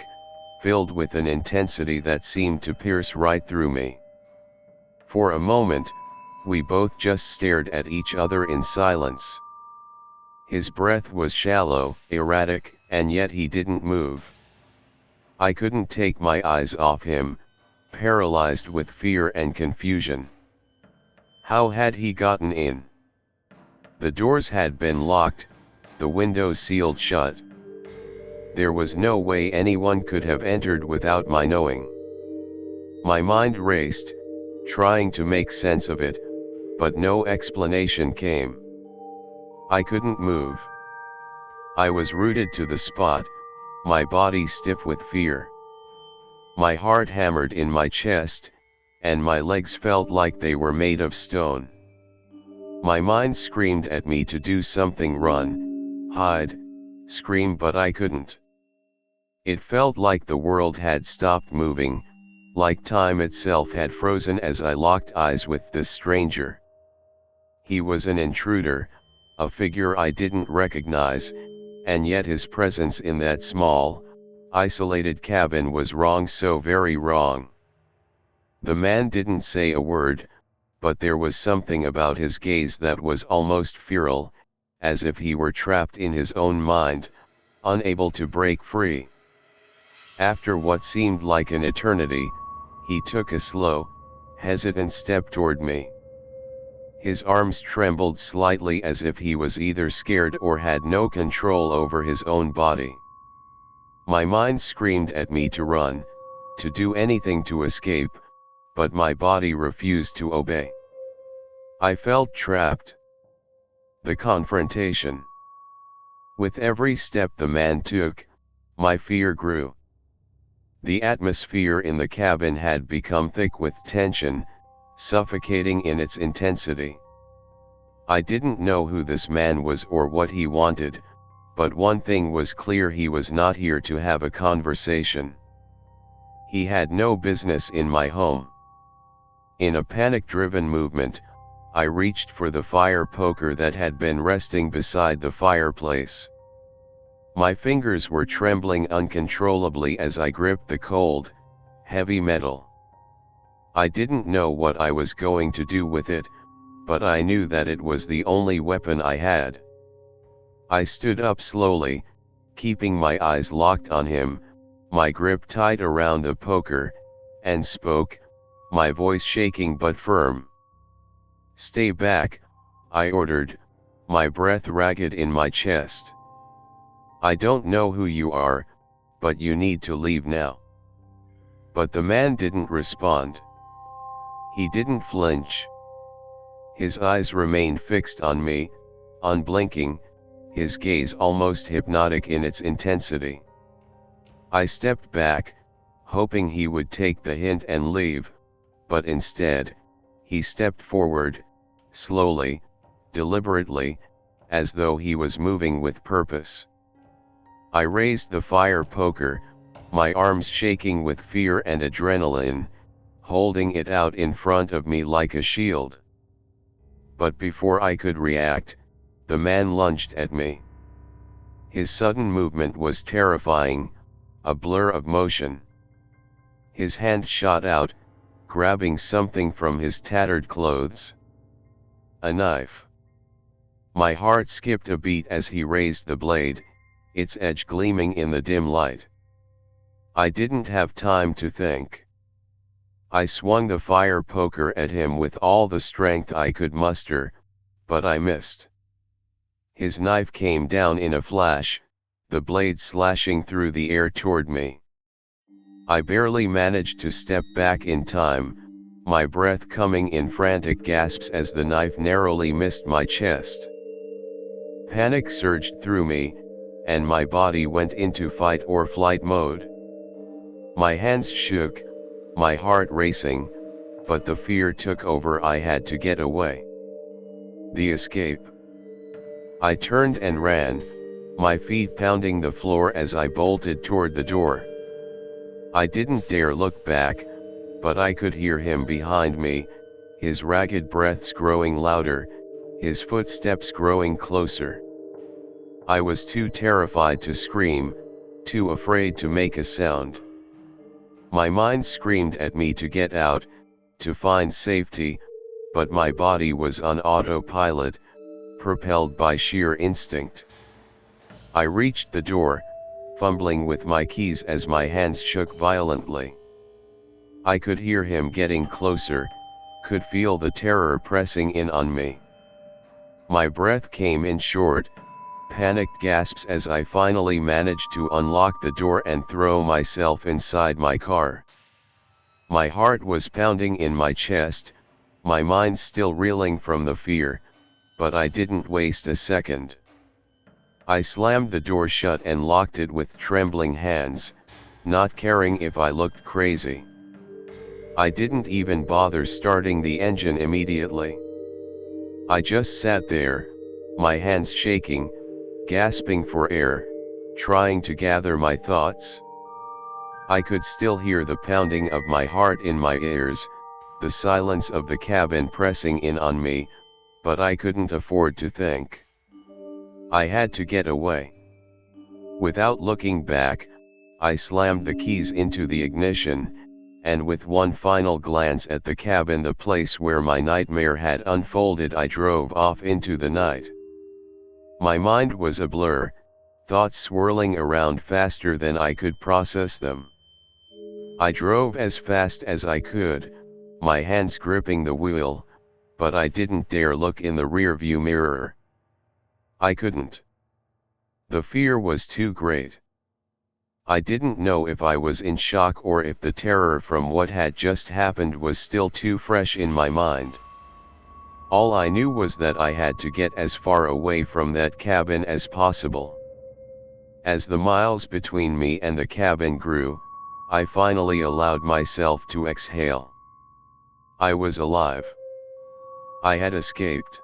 filled with an intensity that seemed to pierce right through me. For a moment, we both just stared at each other in silence. His breath was shallow, erratic, and yet he didn't move. I couldn't take my eyes off him, paralyzed with fear and confusion. How had he gotten in? The doors had been locked, the windows sealed shut. There was no way anyone could have entered without my knowing. My mind raced, trying to make sense of it, but no explanation came. I couldn't move. I was rooted to the spot, my body stiff with fear. My heart hammered in my chest, and my legs felt like they were made of stone. My mind screamed at me to do something, run, hide, scream, but I couldn't. It felt like the world had stopped moving, like time itself had frozen as I locked eyes with this stranger. He was an intruder, a figure I didn't recognize, and yet his presence in that small, isolated cabin was wrong, so very wrong. The man didn't say a word, but there was something about his gaze that was almost feral, as if he were trapped in his own mind, unable to break free. After what seemed like an eternity, he took a slow, hesitant step toward me. His arms trembled slightly as if he was either scared or had no control over his own body. My mind screamed at me to run, to do anything to escape, but my body refused to obey. I felt trapped. The confrontation. With every step the man took, my fear grew. The atmosphere in the cabin had become thick with tension, suffocating in its intensity. I didn't know who this man was or what he wanted, but one thing was clear: he was not here to have a conversation. He had no business in my home. In a panic-driven movement, I reached for the fire poker that had been resting beside the fireplace. My fingers were trembling uncontrollably as I gripped the cold, heavy metal. I didn't know what I was going to do with it, but I knew that it was the only weapon I had. I stood up slowly, keeping my eyes locked on him, my grip tight around the poker, and spoke, my voice shaking but firm. "Stay back," I ordered, my breath ragged in my chest. "I don't know who you are, but you need to leave now." But the man didn't respond. He didn't flinch. His eyes remained fixed on me, unblinking, his gaze almost hypnotic in its intensity. I stepped back, hoping he would take the hint and leave, but instead, he stepped forward, slowly, deliberately, as though he was moving with purpose. I raised the fire poker, my arms shaking with fear and adrenaline, holding it out in front of me like a shield. But before I could react, the man lunged at me. His sudden movement was terrifying, a blur of motion. His hand shot out, grabbing something from his tattered clothes. A knife. My heart skipped a beat as he raised the blade, its edge gleaming in the dim light. I didn't have time to think. I swung the fire poker at him with all the strength I could muster, but I missed. His knife came down in a flash, the blade slashing through the air toward me. I barely managed to step back in time, my breath coming in frantic gasps as the knife narrowly missed my chest. Panic surged through me, and my body went into fight or flight mode. My hands shook, my heart racing, but the fear took over. I had to get away. The escape. I turned and ran, my feet pounding the floor as I bolted toward the door. I didn't dare look back, but I could hear him behind me, his ragged breaths growing louder, his footsteps growing closer. I was too terrified to scream, too afraid to make a sound. My mind screamed at me to get out, to find safety, but my body was on autopilot, propelled by sheer instinct. I reached the door, fumbling with my keys as my hands shook violently. I could hear him getting closer, could feel the terror pressing in on me. My breath came in short, panicked gasps as I finally managed to unlock the door and throw myself inside my car. My heart was pounding in my chest, my mind still reeling from the fear, but I didn't waste a second. I slammed the door shut and locked it with trembling hands, not caring if I looked crazy. I didn't even bother starting the engine immediately. I just sat there, my hands shaking, gasping for air, trying to gather my thoughts. I could still hear the pounding of my heart in my ears, the silence of the cabin pressing in on me, but I couldn't afford to think. I had to get away. Without looking back, I slammed the keys into the ignition, and with one final glance at the cabin, the place where my nightmare had unfolded, I drove off into the night. My mind was a blur, thoughts swirling around faster than I could process them. I drove as fast as I could, my hands gripping the wheel, but I didn't dare look in the rearview mirror. I couldn't. The fear was too great. I didn't know if I was in shock or if the terror from what had just happened was still too fresh in my mind. All I knew was that I had to get as far away from that cabin as possible. As the miles between me and the cabin grew, I finally allowed myself to exhale. I was alive. I had escaped.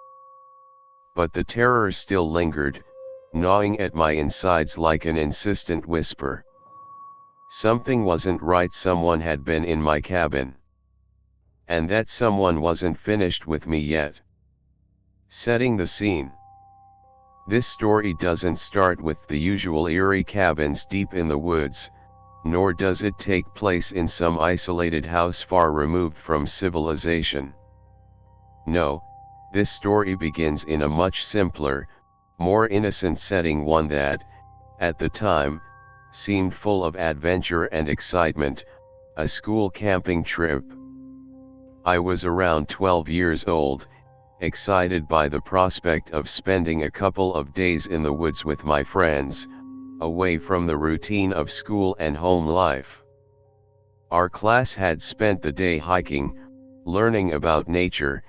But the terror still lingered, gnawing at my insides like an insistent whisper. Something wasn't right. Someone had been in my cabin. and that someone wasn't finished with me yet. Setting the scene. This story doesn't start with the usual eerie cabins deep in the woods, nor does it take place in some isolated house far removed from civilization. No, this story begins in a much simpler, more innocent setting, one that, at the time, seemed full of adventure and excitement, a school camping trip. I was around 12 years old, excited by the prospect of spending a couple of days in the woods with my friends, away from the routine of school and home life. Our class had spent the day hiking, learning about nature,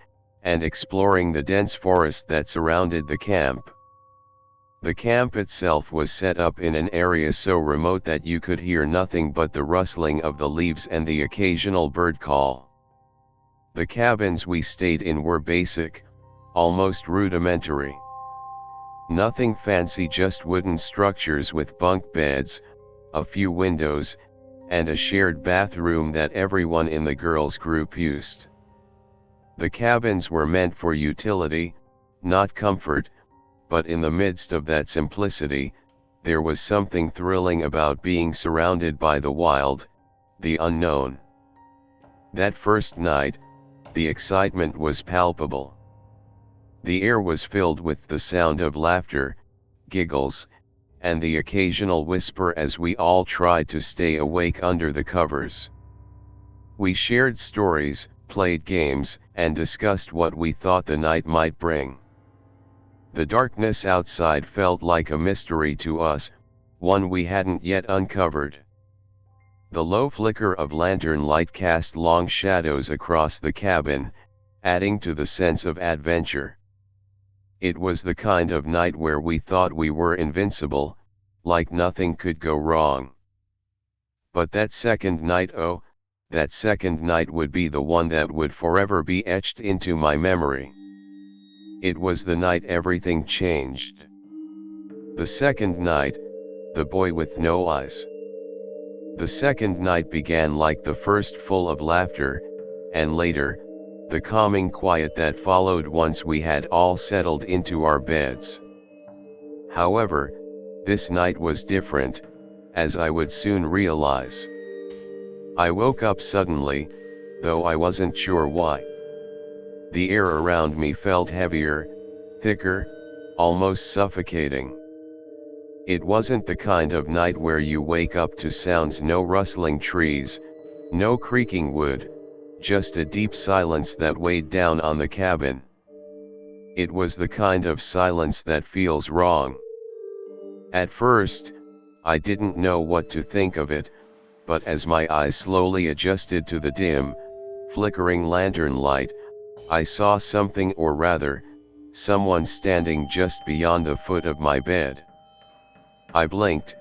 and exploring the dense forest that surrounded the camp. The camp itself was set up in an area so remote that you could hear nothing but the rustling of the leaves and the occasional bird call. The cabins we stayed in were basic, almost rudimentary. Nothing fancy, just wooden structures with bunk beds, a few windows, and a shared bathroom that everyone in the girls' group used. The cabins were meant for utility, not comfort, but in the midst of that simplicity, there was something thrilling about being surrounded by the wild, the unknown. That first night, the excitement was palpable. The air was filled with the sound of laughter, giggles, and the occasional whisper as we all tried to stay awake under the covers. We shared stories, played games, and discussed what we thought the night might bring. The darkness outside felt like a mystery to us, one we hadn't yet uncovered. The low flicker of lantern light cast long shadows across the cabin, adding to the sense of adventure. It was the kind of night where we thought we were invincible, like nothing could go wrong. But that second night, oh, that second night would be the one that would forever be etched into my memory. It was the night everything changed. The second night, the boy with no eyes. The second night began like the first, full of laughter, and later, the calming quiet that followed once we had all settled into our beds. However, this night was different, as I would soon realize. I woke up suddenly, though I wasn't sure why. The air around me felt heavier, thicker, almost suffocating. It wasn't the kind of night where you wake up to sounds, no rustling trees, no creaking wood, just a deep silence that weighed down on the cabin. It was the kind of silence that feels wrong. At first, I didn't know what to think of it, but as my eyes slowly adjusted to the dim, flickering lantern light, I saw something, or rather, someone standing just beyond the foot of my bed. I blinked,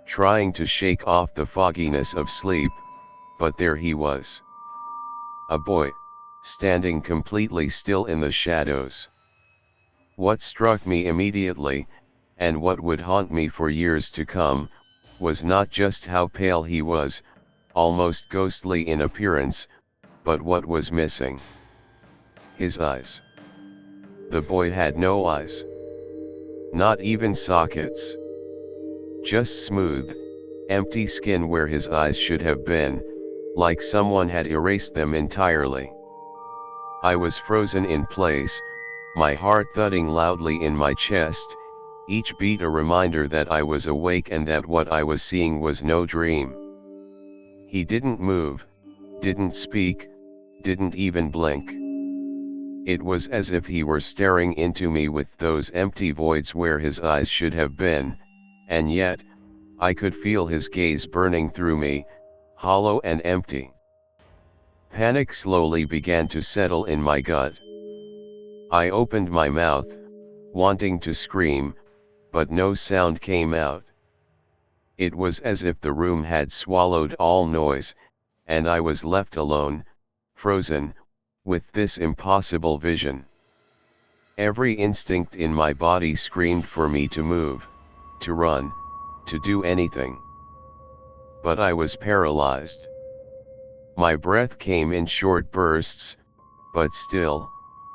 trying to shake off the fogginess of sleep, but there he was. A boy, standing completely still in the shadows. What struck me immediately, and what would haunt me for years to come, was not just how pale he was, almost ghostly in appearance, but what was missing. His eyes. The boy had no eyes. Not even sockets. Just smooth, empty skin where his eyes should have been, like someone had erased them entirely. I was frozen in place, my heart thudding loudly in my chest, each beat a reminder that I was awake and that what I was seeing was no dream. He didn't move, didn't speak, didn't even blink. It was as if he were staring into me with those empty voids where his eyes should have been, and yet, I could feel his gaze burning through me, hollow and empty. Panic slowly began to settle in my gut. I opened my mouth, wanting to scream, but no sound came out. It was as if the room had swallowed all noise, and I was left alone, frozen, with this impossible vision. Every instinct in my body screamed for me to move, to run, to do anything. But I was paralyzed. My breath came in short bursts, but still,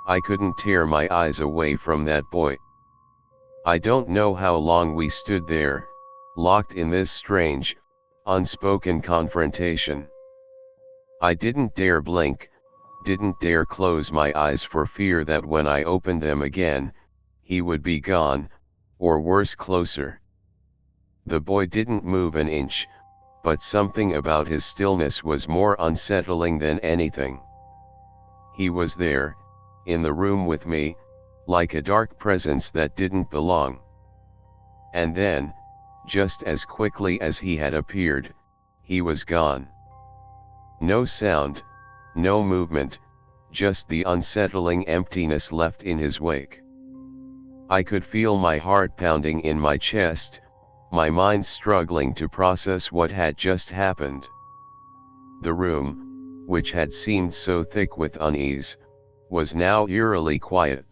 I couldn't tear my eyes away from that boy. I don't know how long we stood there, locked in this strange, unspoken confrontation. I didn't dare blink, didn't dare close my eyes for fear that when I opened them again, he would be gone, or worse, closer. The boy didn't move an inch, but something about his stillness was more unsettling than anything. He was there, in the room with me, like a dark presence that didn't belong. And then, just as quickly as he had appeared, he was gone. No sound, no movement, just the unsettling emptiness left in his wake. I could feel my heart pounding in my chest, my mind struggling to process what had just happened. The room, which had seemed so thick with unease, was now eerily quiet.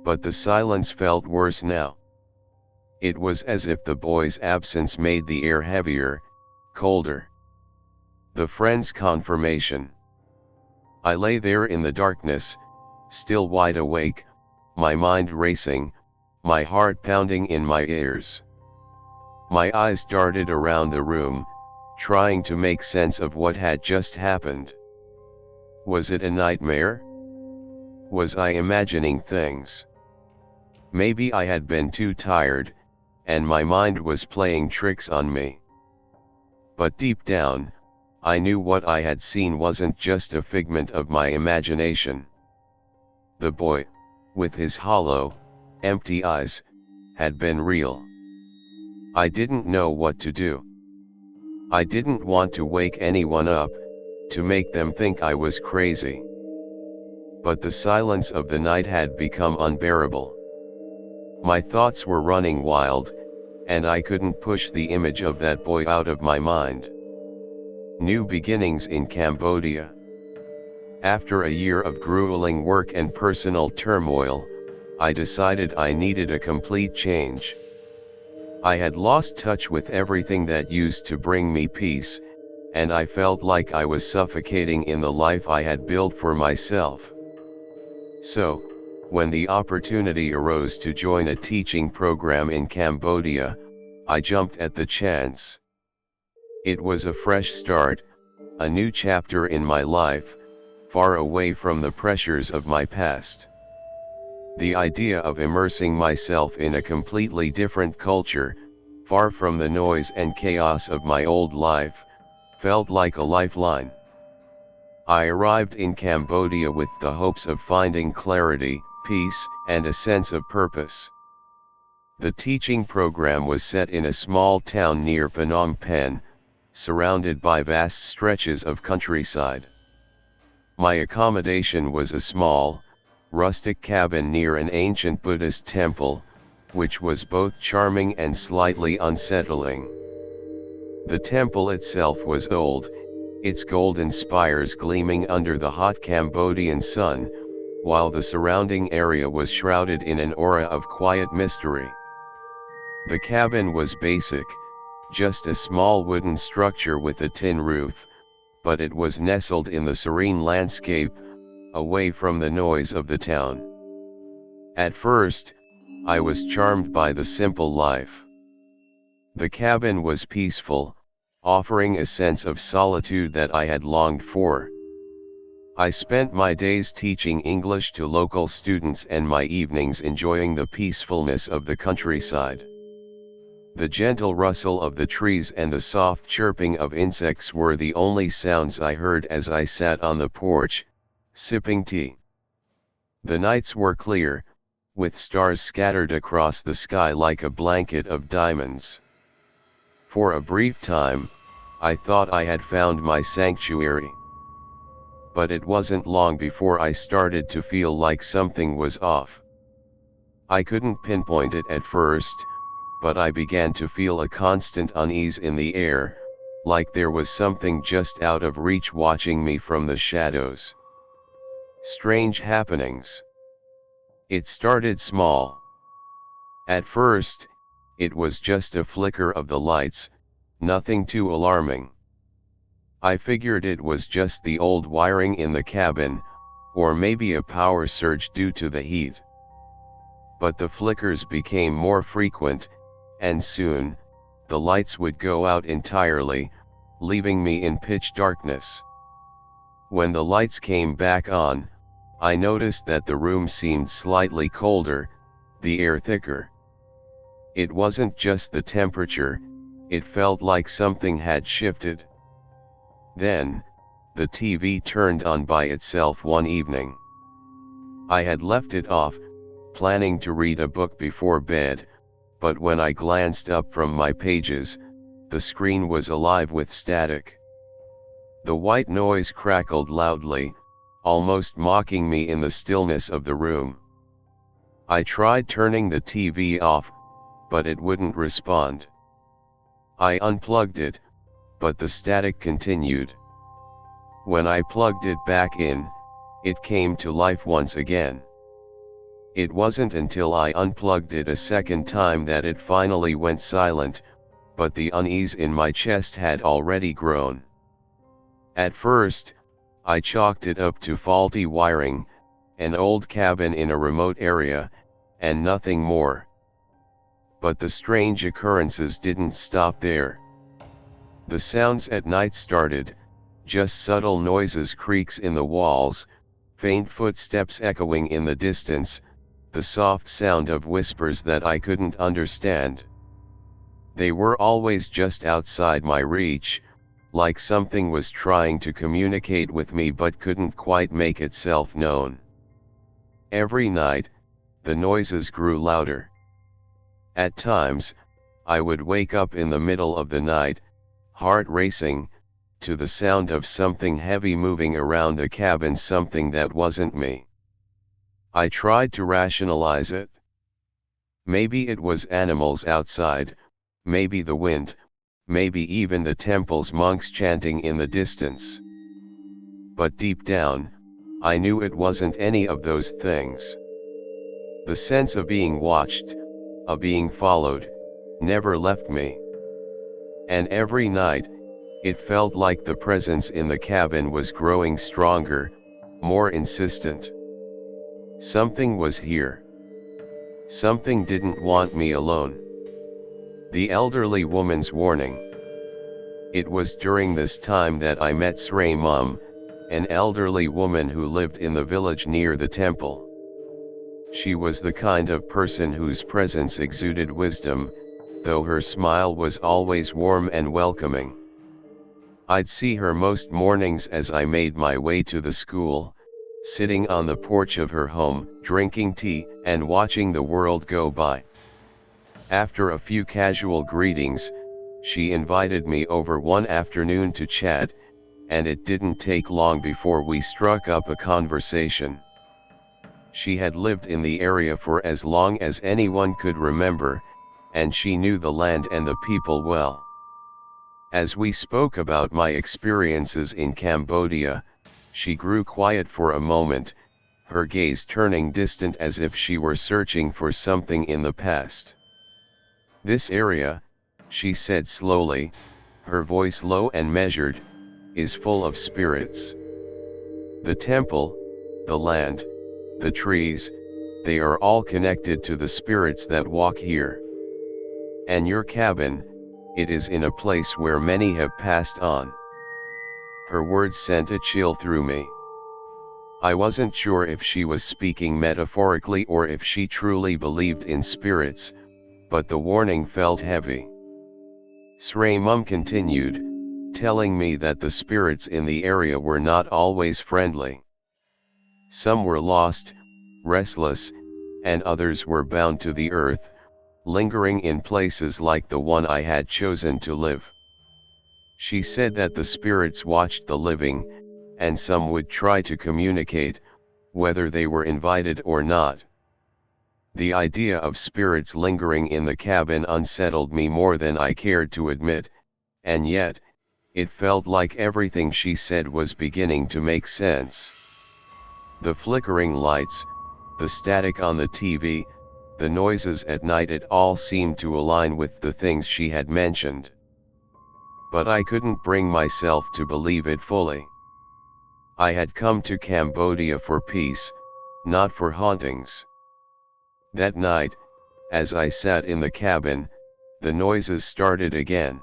But the silence felt worse now. It was as if the boy's absence made the air heavier, colder. The friend's confirmation. I lay there in the darkness, still wide awake, my mind racing, my heart pounding in my ears. My eyes darted around the room, trying to make sense of what had just happened. Was it a nightmare? Was I imagining things? Maybe I had been too tired, and my mind was playing tricks on me. But deep down, I knew what I had seen wasn't just a figment of my imagination. The boy, with his hollow, empty eyes, had been real. I didn't know what to do. I didn't want to wake anyone up, to make them think I was crazy. But the silence of the night had become unbearable. My thoughts were running wild, and I couldn't push the image of that boy out of my mind. New beginnings in Cambodia. After a year of grueling work and personal turmoil, I decided I needed a complete change. I had lost touch with everything that used to bring me peace, and I felt like I was suffocating in the life I had built for myself. So, when the opportunity arose to join a teaching program in Cambodia, I jumped at the chance. It was a fresh start, a new chapter in my life, far away from the pressures of my past. The idea of immersing myself in a completely different culture, far from the noise and chaos of my old life, felt like a lifeline. I arrived in Cambodia with the hopes of finding clarity, peace, and a sense of purpose. The teaching program was set in a small town near Phnom Penh, surrounded by vast stretches of countryside. My accommodation was a small, rustic cabin near an ancient Buddhist temple, which was both charming and slightly unsettling. The temple itself was old, its golden spires gleaming under the hot Cambodian sun, while the surrounding area was shrouded in an aura of quiet mystery. The cabin was basic, just a small wooden structure with a tin roof, but it was nestled in the serene landscape, away from the noise of the town. At first, I was charmed by the simple life. The cabin was peaceful, offering a sense of solitude that I had longed for. I spent my days teaching English to local students and my evenings enjoying the peacefulness of the countryside. The gentle rustle of the trees and the soft chirping of insects were the only sounds I heard as I sat on the porch, sipping tea. The nights were clear, with stars scattered across the sky like a blanket of diamonds. For a brief time, I thought I had found my sanctuary. But it wasn't long before I started to feel like something was off. I couldn't pinpoint it at first, but I began to feel a constant unease in the air, like there was something just out of reach watching me from the shadows. Strange happenings. It started small. At first, it was just a flicker of the lights, nothing too alarming. I figured it was just the old wiring in the cabin, or maybe a power surge due to the heat. But the flickers became more frequent, and soon, the lights would go out entirely, leaving me in pitch darkness. When the lights came back on, I noticed that the room seemed slightly colder, the air thicker. It wasn't just the temperature, it felt like something had shifted. Then, the TV turned on by itself one evening. I had left it off, planning to read a book before bed, but when I glanced up from my pages, the screen was alive with static. The white noise crackled loudly, almost mocking me in the stillness of the room. I tried turning the TV off, but it wouldn't respond. I unplugged it, but the static continued. When I plugged it back in, it came to life once again. It wasn't until I unplugged it a second time that it finally went silent, but the unease in my chest had already grown. At first, I chalked it up to faulty wiring, an old cabin in a remote area, and nothing more. But the strange occurrences didn't stop there. The sounds at night started, just subtle noises, creaks in the walls, faint footsteps echoing in the distance, the soft sound of whispers that I couldn't understand. They were always just outside my reach, like something was trying to communicate with me but couldn't quite make itself known. Every night, the noises grew louder. At times, I would wake up in the middle of the night, heart racing, to the sound of something heavy moving around the cabin, something that wasn't me. I tried to rationalize it. Maybe it was animals outside, maybe the wind, maybe even the temple's monks chanting in the distance. But deep down, I knew it wasn't any of those things. The sense of being watched, of being followed, never left me. And every night, it felt like the presence in the cabin was growing stronger, more insistent. Something was here. Something didn't want me alone. The elderly woman's warning. It was during this time that I met Sray Mum, an elderly woman who lived in the village near the temple. She was the kind of person whose presence exuded wisdom, though her smile was always warm and welcoming. I'd see her most mornings as I made my way to the school, sitting on the porch of her home, drinking tea and watching the world go by. After a few casual greetings, she invited me over one afternoon to chat, and it didn't take long before we struck up a conversation. She had lived in the area for as long as anyone could remember, and she knew the land and the people well. As we spoke about my experiences in Cambodia, she grew quiet for a moment, her gaze turning distant as if she were searching for something in the past. "This area," she said slowly, her voice low and measured, "is full of spirits. The temple, the land, the trees, they are all connected to the spirits that walk here. And your cabin, it is in a place where many have passed on." Her words sent a chill through me. I wasn't sure if she was speaking metaphorically or if she truly believed in spirits, but the warning felt heavy. Sray Mum continued, telling me that the spirits in the area were not always friendly. Some were lost, restless, and others were bound to the earth, lingering in places like the one I had chosen to live. She said that the spirits watched the living, and some would try to communicate, whether they were invited or not. The idea of spirits lingering in the cabin unsettled me more than I cared to admit, and yet, it felt like everything she said was beginning to make sense. The flickering lights, the static on the TV, the noises at night, it all seemed to align with the things she had mentioned. but I couldn't bring myself to believe it fully. I had come to Cambodia for peace, not for hauntings. That night, as I sat in the cabin, the noises started again.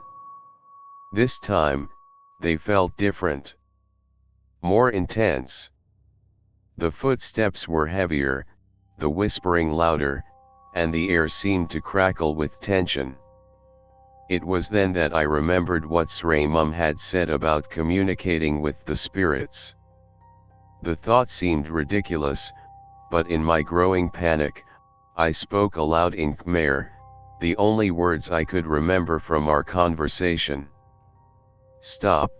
This time, they felt different. More intense. The footsteps were heavier, the whispering louder, and the air seemed to crackle with tension. It was then that I remembered what Sray Mum had said about communicating with the spirits. The thought seemed ridiculous, but in my growing panic, I spoke aloud in Khmer, the only words I could remember from our conversation. "Stop,"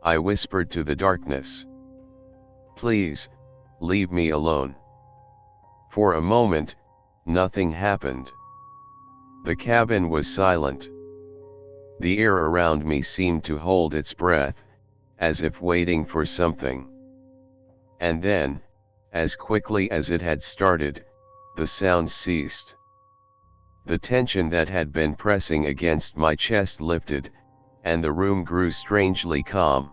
I whispered to the darkness. "Please, leave me alone." For a moment, nothing happened. The cabin was silent. The air around me seemed to hold its breath, as if waiting for something. And then, as quickly as it had started, the sounds ceased. The tension that had been pressing against my chest lifted, and the room grew strangely calm.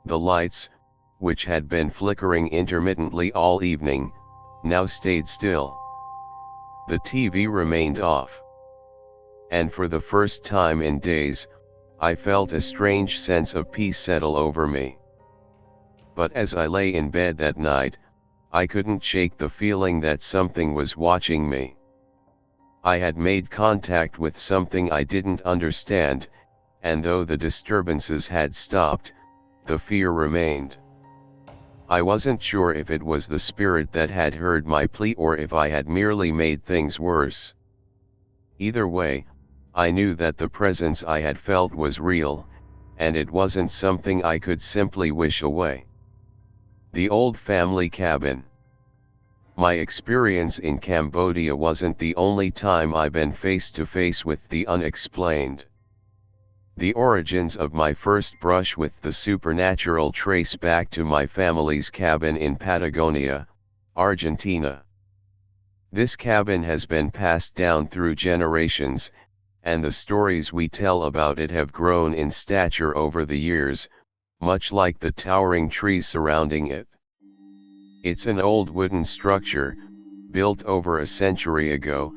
The lights, which had been flickering intermittently all evening, now stayed still. The TV remained off. And for the first time in days, I felt a strange sense of peace settle over me. But as I lay in bed that night, I couldn't shake the feeling that something was watching me. I had made contact with something I didn't understand, and though the disturbances had stopped, the fear remained. I wasn't sure if it was the spirit that had heard my plea or if I had merely made things worse. Either way, I knew that the presence I had felt was real, and it wasn't something I could simply wish away. The old family cabin. My experience in Cambodia wasn't the only time I've been face to face with the unexplained. The origins of my first brush with the supernatural trace back to my family's cabin in Patagonia, Argentina. This cabin has been passed down through generations, and the stories we tell about it have grown in stature over the years, much like the towering trees surrounding it. It's an old wooden structure, built over a century ago,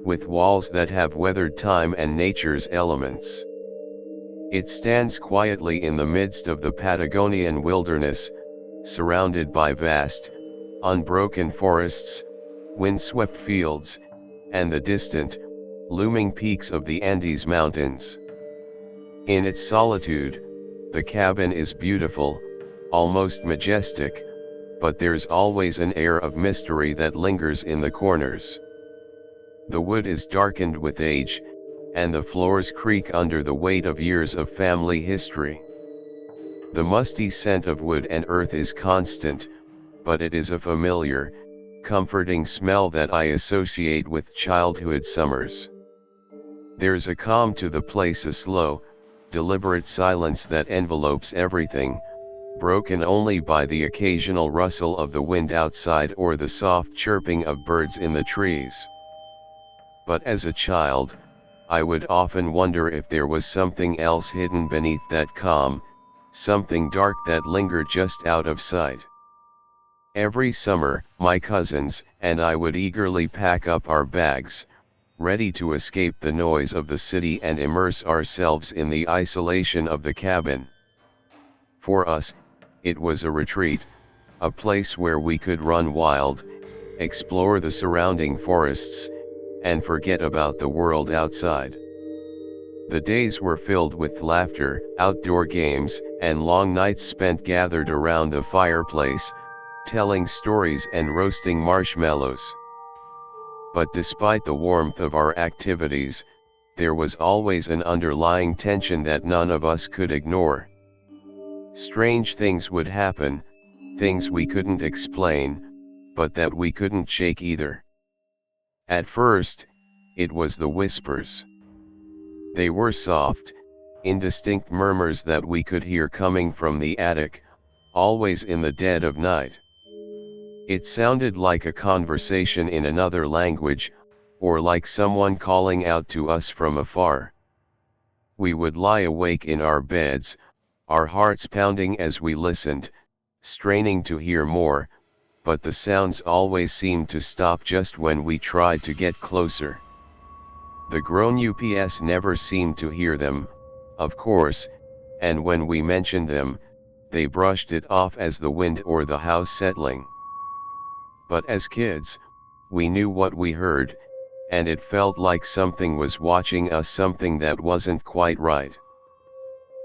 with walls that have weathered time and nature's elements. It stands quietly in the midst of the Patagonian wilderness, surrounded by vast, unbroken forests, windswept fields, and the distant, looming peaks of the Andes Mountains. In its solitude, the cabin is beautiful, almost majestic, but there's always an air of mystery that lingers in the corners. The wood is darkened with age, and the floors creak under the weight of years of family history. The musty scent of wood and earth is constant, but it is a familiar, comforting smell that I associate with childhood summers. There's a calm to the place, a slow, deliberate silence that envelopes everything, broken only by the occasional rustle of the wind outside or the soft chirping of birds in the trees. But as a child, I would often wonder if there was something else hidden beneath that calm, something dark that lingered just out of sight. Every summer, my cousins and I would eagerly pack up our bags, ready to escape the noise of the city and immerse ourselves in the isolation of the cabin. For us, it was a retreat, a place where we could run wild, explore the surrounding forests, and forget about the world outside. The days were filled with laughter, outdoor games, and long nights spent gathered around the fireplace, telling stories and roasting marshmallows. But despite the warmth of our activities, there was always an underlying tension that none of us could ignore. Strange things would happen, things we couldn't explain, but that we couldn't shake either. At first, it was the whispers. They were soft, indistinct murmurs that we could hear coming from the attic, always in the dead of night. It sounded like a conversation in another language, or like someone calling out to us from afar. We would lie awake in our beds, our hearts pounding as we listened, straining to hear more, but the sounds always seemed to stop just when we tried to get closer. The grown ups never seemed to hear them, of course, and when we mentioned them, they brushed it off as the wind or the house settling. But as kids, we knew what we heard, and it felt like something was watching us, something that wasn't quite right.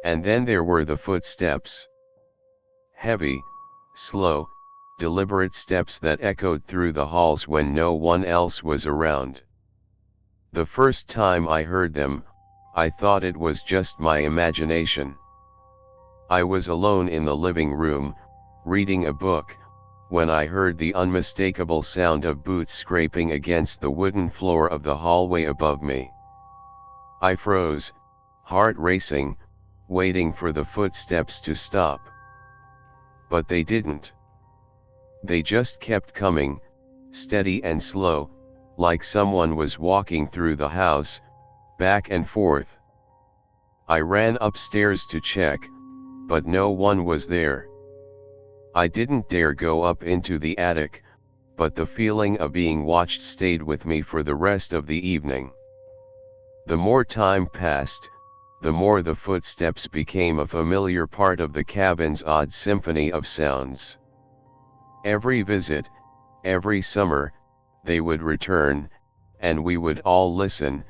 And then there were the footsteps. Heavy, slow, deliberate steps that echoed through the halls when no one else was around. The first time I heard them, I thought it was just my imagination. I was alone in the living room, reading a book, when I heard the unmistakable sound of boots scraping against the wooden floor of the hallway above me. I froze, heart racing, waiting for the footsteps to stop. But they didn't. They just kept coming, steady and slow, like someone was walking through the house, back and forth. I ran upstairs to check, but no one was there. I didn't dare go up into the attic, but the feeling of being watched stayed with me for the rest of the evening. The more time passed, the more the footsteps became a familiar part of the cabin's odd symphony of sounds. Every visit, every summer, they would return, and we would all listen,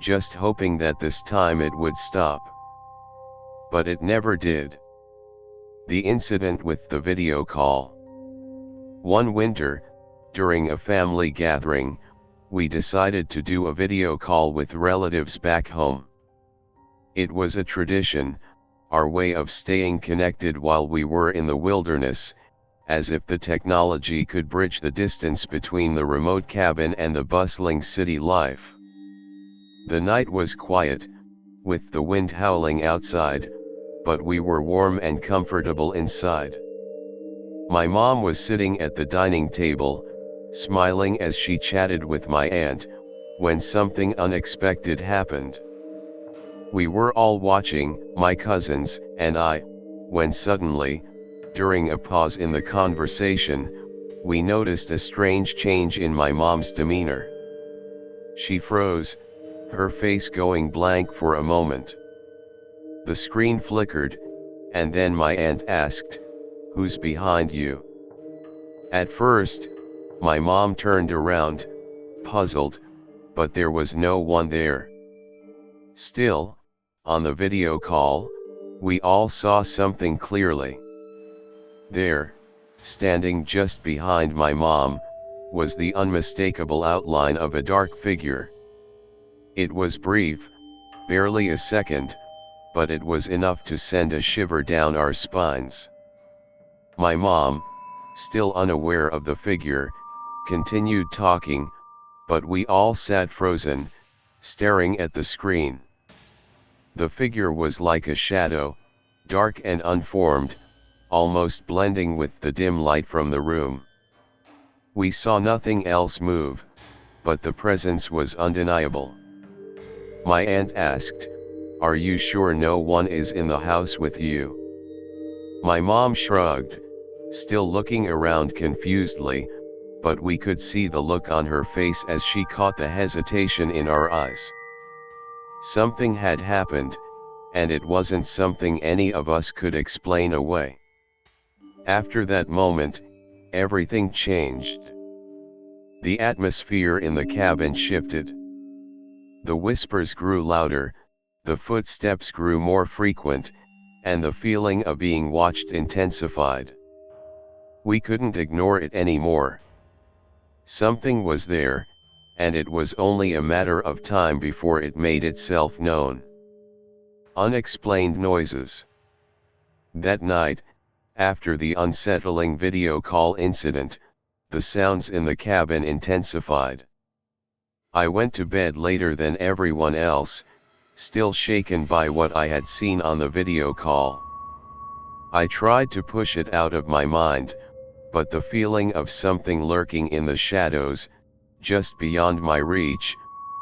just hoping that this time it would stop. But it never did. The incident with the video call. One winter, during a family gathering, we decided to do a video call with relatives back home. It was a tradition, our way of staying connected while we were in the wilderness, as if the technology could bridge the distance between the remote cabin and the bustling city life. The night was quiet, with the wind howling outside, but we were warm and comfortable inside. My mom was sitting at the dining table, smiling as she chatted with my aunt, when something unexpected happened. We were all watching, my cousins and I, when suddenly, during a pause in the conversation, we noticed a strange change in my mom's demeanor. She froze, her face going blank for a moment. The screen flickered, and then my aunt asked, "Who's behind you?" At first, my mom turned around, puzzled, but there was no one there. Still, on the video call, we all saw something clearly. There, standing just behind my mom, was the unmistakable outline of a dark figure. It was brief, barely a second, but it was enough to send a shiver down our spines. My mom, still unaware of the figure, continued talking, but we all sat frozen, staring at the screen. The figure was like a shadow, dark and unformed, almost blending with the dim light from the room. We saw nothing else move, but the presence was undeniable. My aunt asked, "Are you sure no one is in the house with you?" My mom shrugged, still looking around confusedly, but we could see the look on her face as she caught the hesitation in our eyes. Something had happened, and it wasn't something any of us could explain away. After that moment, everything changed. The atmosphere in the cabin shifted. The whispers grew louder, the footsteps grew more frequent, and the feeling of being watched intensified. We couldn't ignore it anymore. Something was there, and it was only a matter of time before it made itself known. Unexplained noises. That night, after the unsettling video call incident, the sounds in the cabin intensified. I went to bed later than everyone else, still shaken by what I had seen on the video call. I tried to push it out of my mind, but the feeling of something lurking in the shadows, just beyond my reach,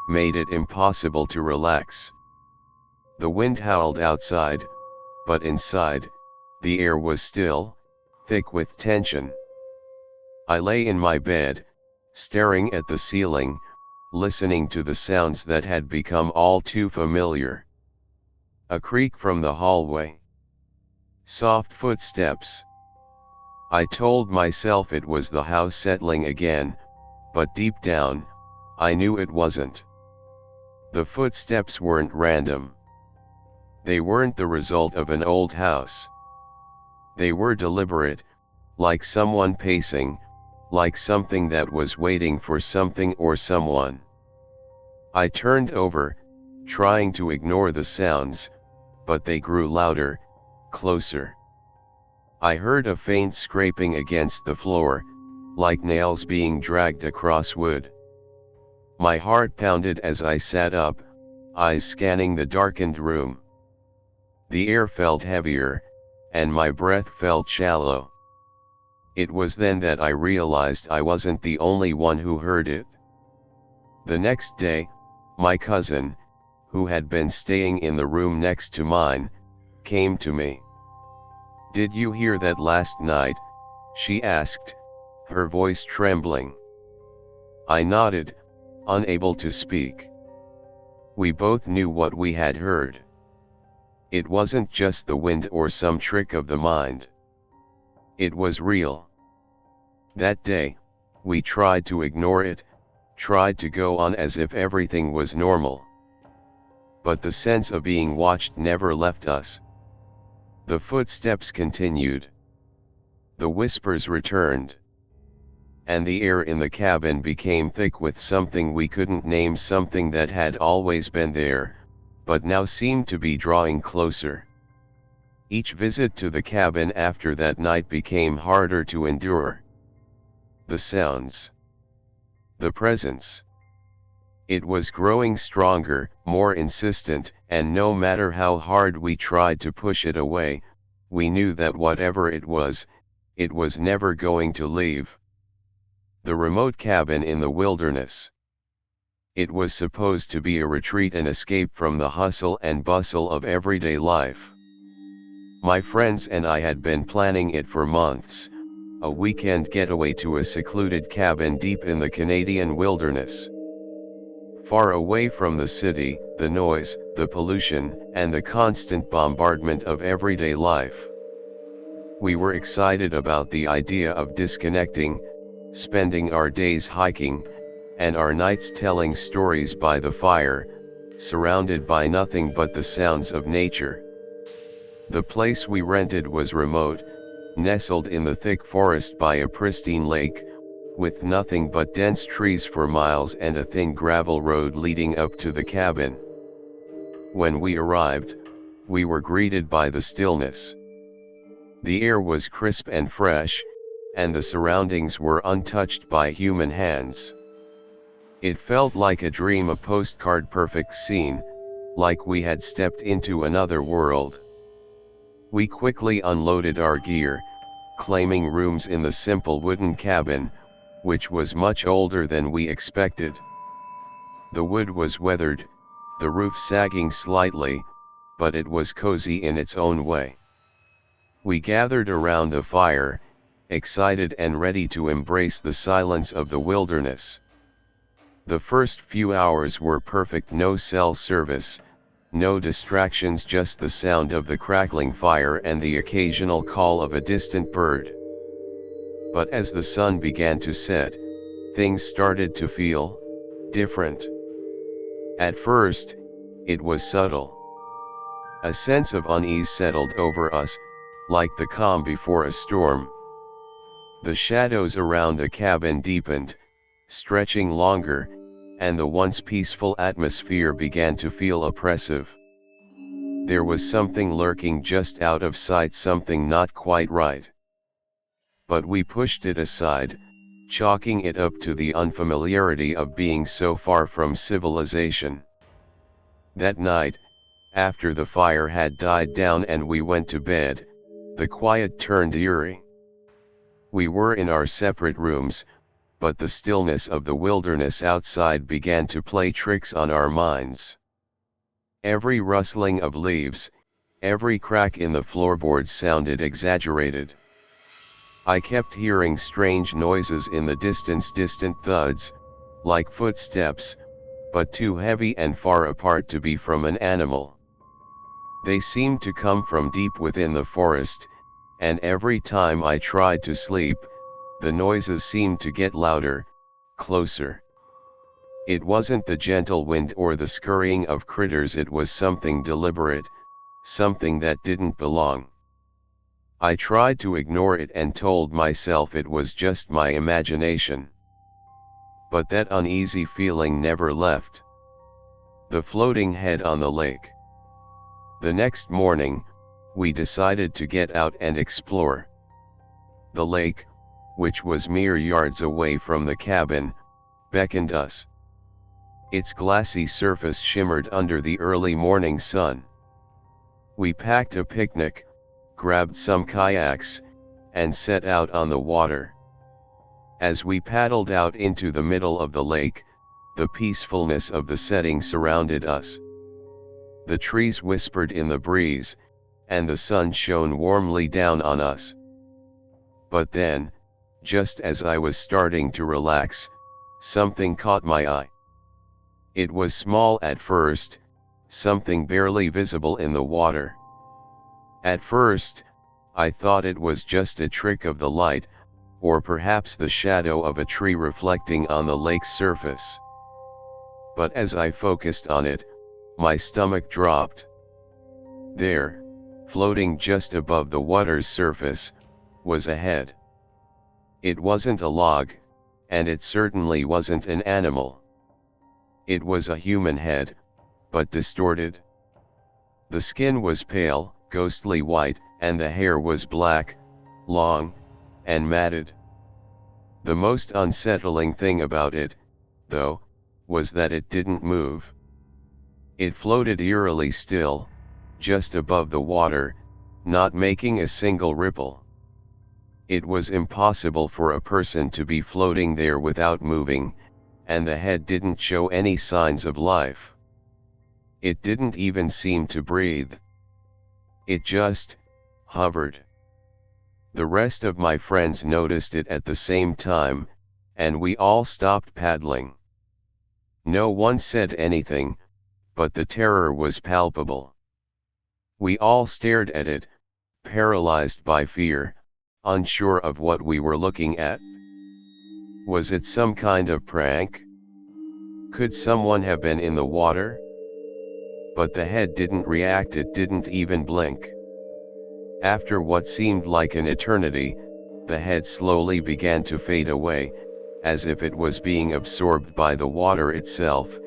made it impossible to relax. The wind howled outside, but inside, the air was still, thick with tension. I lay in my bed, staring at the ceiling, listening to the sounds that had become all too familiar. A creak from the hallway. Soft footsteps. I told myself it was the house settling again, but deep down, I knew it wasn't. The footsteps weren't random. They weren't the result of an old house. They were deliberate, like someone pacing, like something that was waiting for something or someone. I turned over, trying to ignore the sounds, but they grew louder, closer. I heard a faint scraping against the floor, like nails being dragged across wood. My heart pounded as I sat up, eyes scanning the darkened room. The air felt heavier, and my breath felt shallow. It was then that I realized I wasn't the only one who heard it. The next day, my cousin, who had been staying in the room next to mine, came to me. "Did you hear that last night?" she asked, her voice trembling. I nodded, unable to speak. We both knew what we had heard. It wasn't just the wind or some trick of the mind. It was real. That day, we tried to ignore it, tried to go on as if everything was normal. But the sense of being watched never left us. The footsteps continued. The whispers returned. And the air in the cabin became thick with something we couldn't name, something that had always been there, but now seemed to be drawing closer. Each visit to the cabin after that night became harder to endure. The sounds. The presence. It was growing stronger, more insistent, and no matter how hard we tried to push it away, we knew that whatever it was never going to leave. The remote cabin in the wilderness. It was supposed to be a retreat, an escape from the hustle and bustle of everyday life. My friends and I had been planning it for months, a weekend getaway to a secluded cabin deep in the Canadian wilderness. Far away from the city, the noise, the pollution, and the constant bombardment of everyday life. We were excited about the idea of disconnecting, spending our days hiking, and our nights telling stories by the fire, surrounded by nothing but the sounds of nature. The place we rented was remote, nestled in the thick forest by a pristine lake, with nothing but dense trees for miles and a thin gravel road leading up to the cabin. When we arrived, we were greeted by the stillness. The air was crisp and fresh, and the surroundings were untouched by human hands. It felt like a dream, a postcard perfect scene, like we had stepped into another world. We quickly unloaded our gear, claiming rooms in the simple wooden cabin, which was much older than we expected. The wood was weathered, the roof sagging slightly, but it was cozy in its own way. We gathered around the fire, excited and ready to embrace the silence of the wilderness. The first few hours were perfect, no cell service, no distractions, just the sound of the crackling fire and the occasional call of a distant bird. But as the sun began to set, things started to feel different. At first, it was subtle. A sense of unease settled over us, like the calm before a storm. The shadows around the cabin deepened, stretching longer, and the once peaceful atmosphere began to feel oppressive. There was something lurking just out of sight, something not quite right. But we pushed it aside, chalking it up to the unfamiliarity of being so far from civilization. That night, after the fire had died down and we went to bed, the quiet turned eerie. We were in our separate rooms, but the stillness of the wilderness outside began to play tricks on our minds. Every rustling of leaves, every crack in the floorboards sounded exaggerated. I kept hearing strange noises in the distance, distant thuds, like footsteps, but too heavy and far apart to be from an animal. They seemed to come from deep within the forest, and every time I tried to sleep, the noises seemed to get louder, closer. It wasn't the gentle wind or the scurrying of critters, it was something deliberate, something that didn't belong. I tried to ignore it and told myself it was just my imagination. But that uneasy feeling never left. The floating head on the lake. The next morning, we decided to get out and explore. The lake, which was mere yards away from the cabin, beckoned us. Its glassy surface shimmered under the early morning sun. We packed a picnic, grabbed some kayaks, and set out on the water. As we paddled out into the middle of the lake, the peacefulness of the setting surrounded us. The trees whispered in the breeze, and the sun shone warmly down on us. But then, just as I was starting to relax, something caught my eye. It was small at first, something barely visible in the water. At first, I thought it was just a trick of the light, or perhaps the shadow of a tree reflecting on the lake's surface. But as I focused on it, my stomach dropped. There, floating just above the water's surface, was a head. It wasn't a log, and it certainly wasn't an animal. It was a human head, but distorted. The skin was pale, ghostly white, and the hair was black, long, and matted. The most unsettling thing about it, though, was that it didn't move. It floated eerily still, just above the water, not making a single ripple. It was impossible for a person to be floating there without moving, and the head didn't show any signs of life. It didn't even seem to breathe. It just hovered. The rest of my friends noticed it at the same time, and we all stopped paddling. No one said anything, but the terror was palpable. We all stared at it, paralyzed by fear, unsure of what we were looking at. Was it some kind of prank? Could someone have been in the water? But the head didn't react, it didn't even blink. After what seemed like an eternity, the head slowly began to fade away, as if it was being absorbed by the water itself,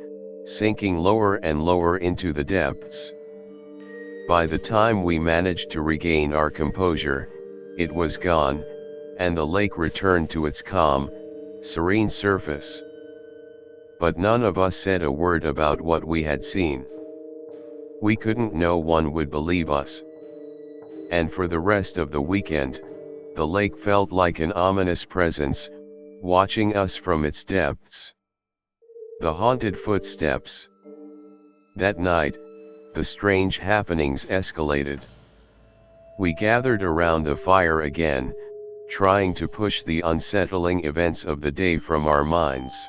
sinking lower and lower into the depths. By the time we managed to regain our composure, it was gone, and the lake returned to its calm, serene surface. But none of us said a word about what we had seen. We couldn't, no one would believe us. And for the rest of the weekend, the lake felt like an ominous presence, watching us from its depths. The haunted footsteps. That night, the strange happenings escalated. We gathered around the fire again, trying to push the unsettling events of the day from our minds.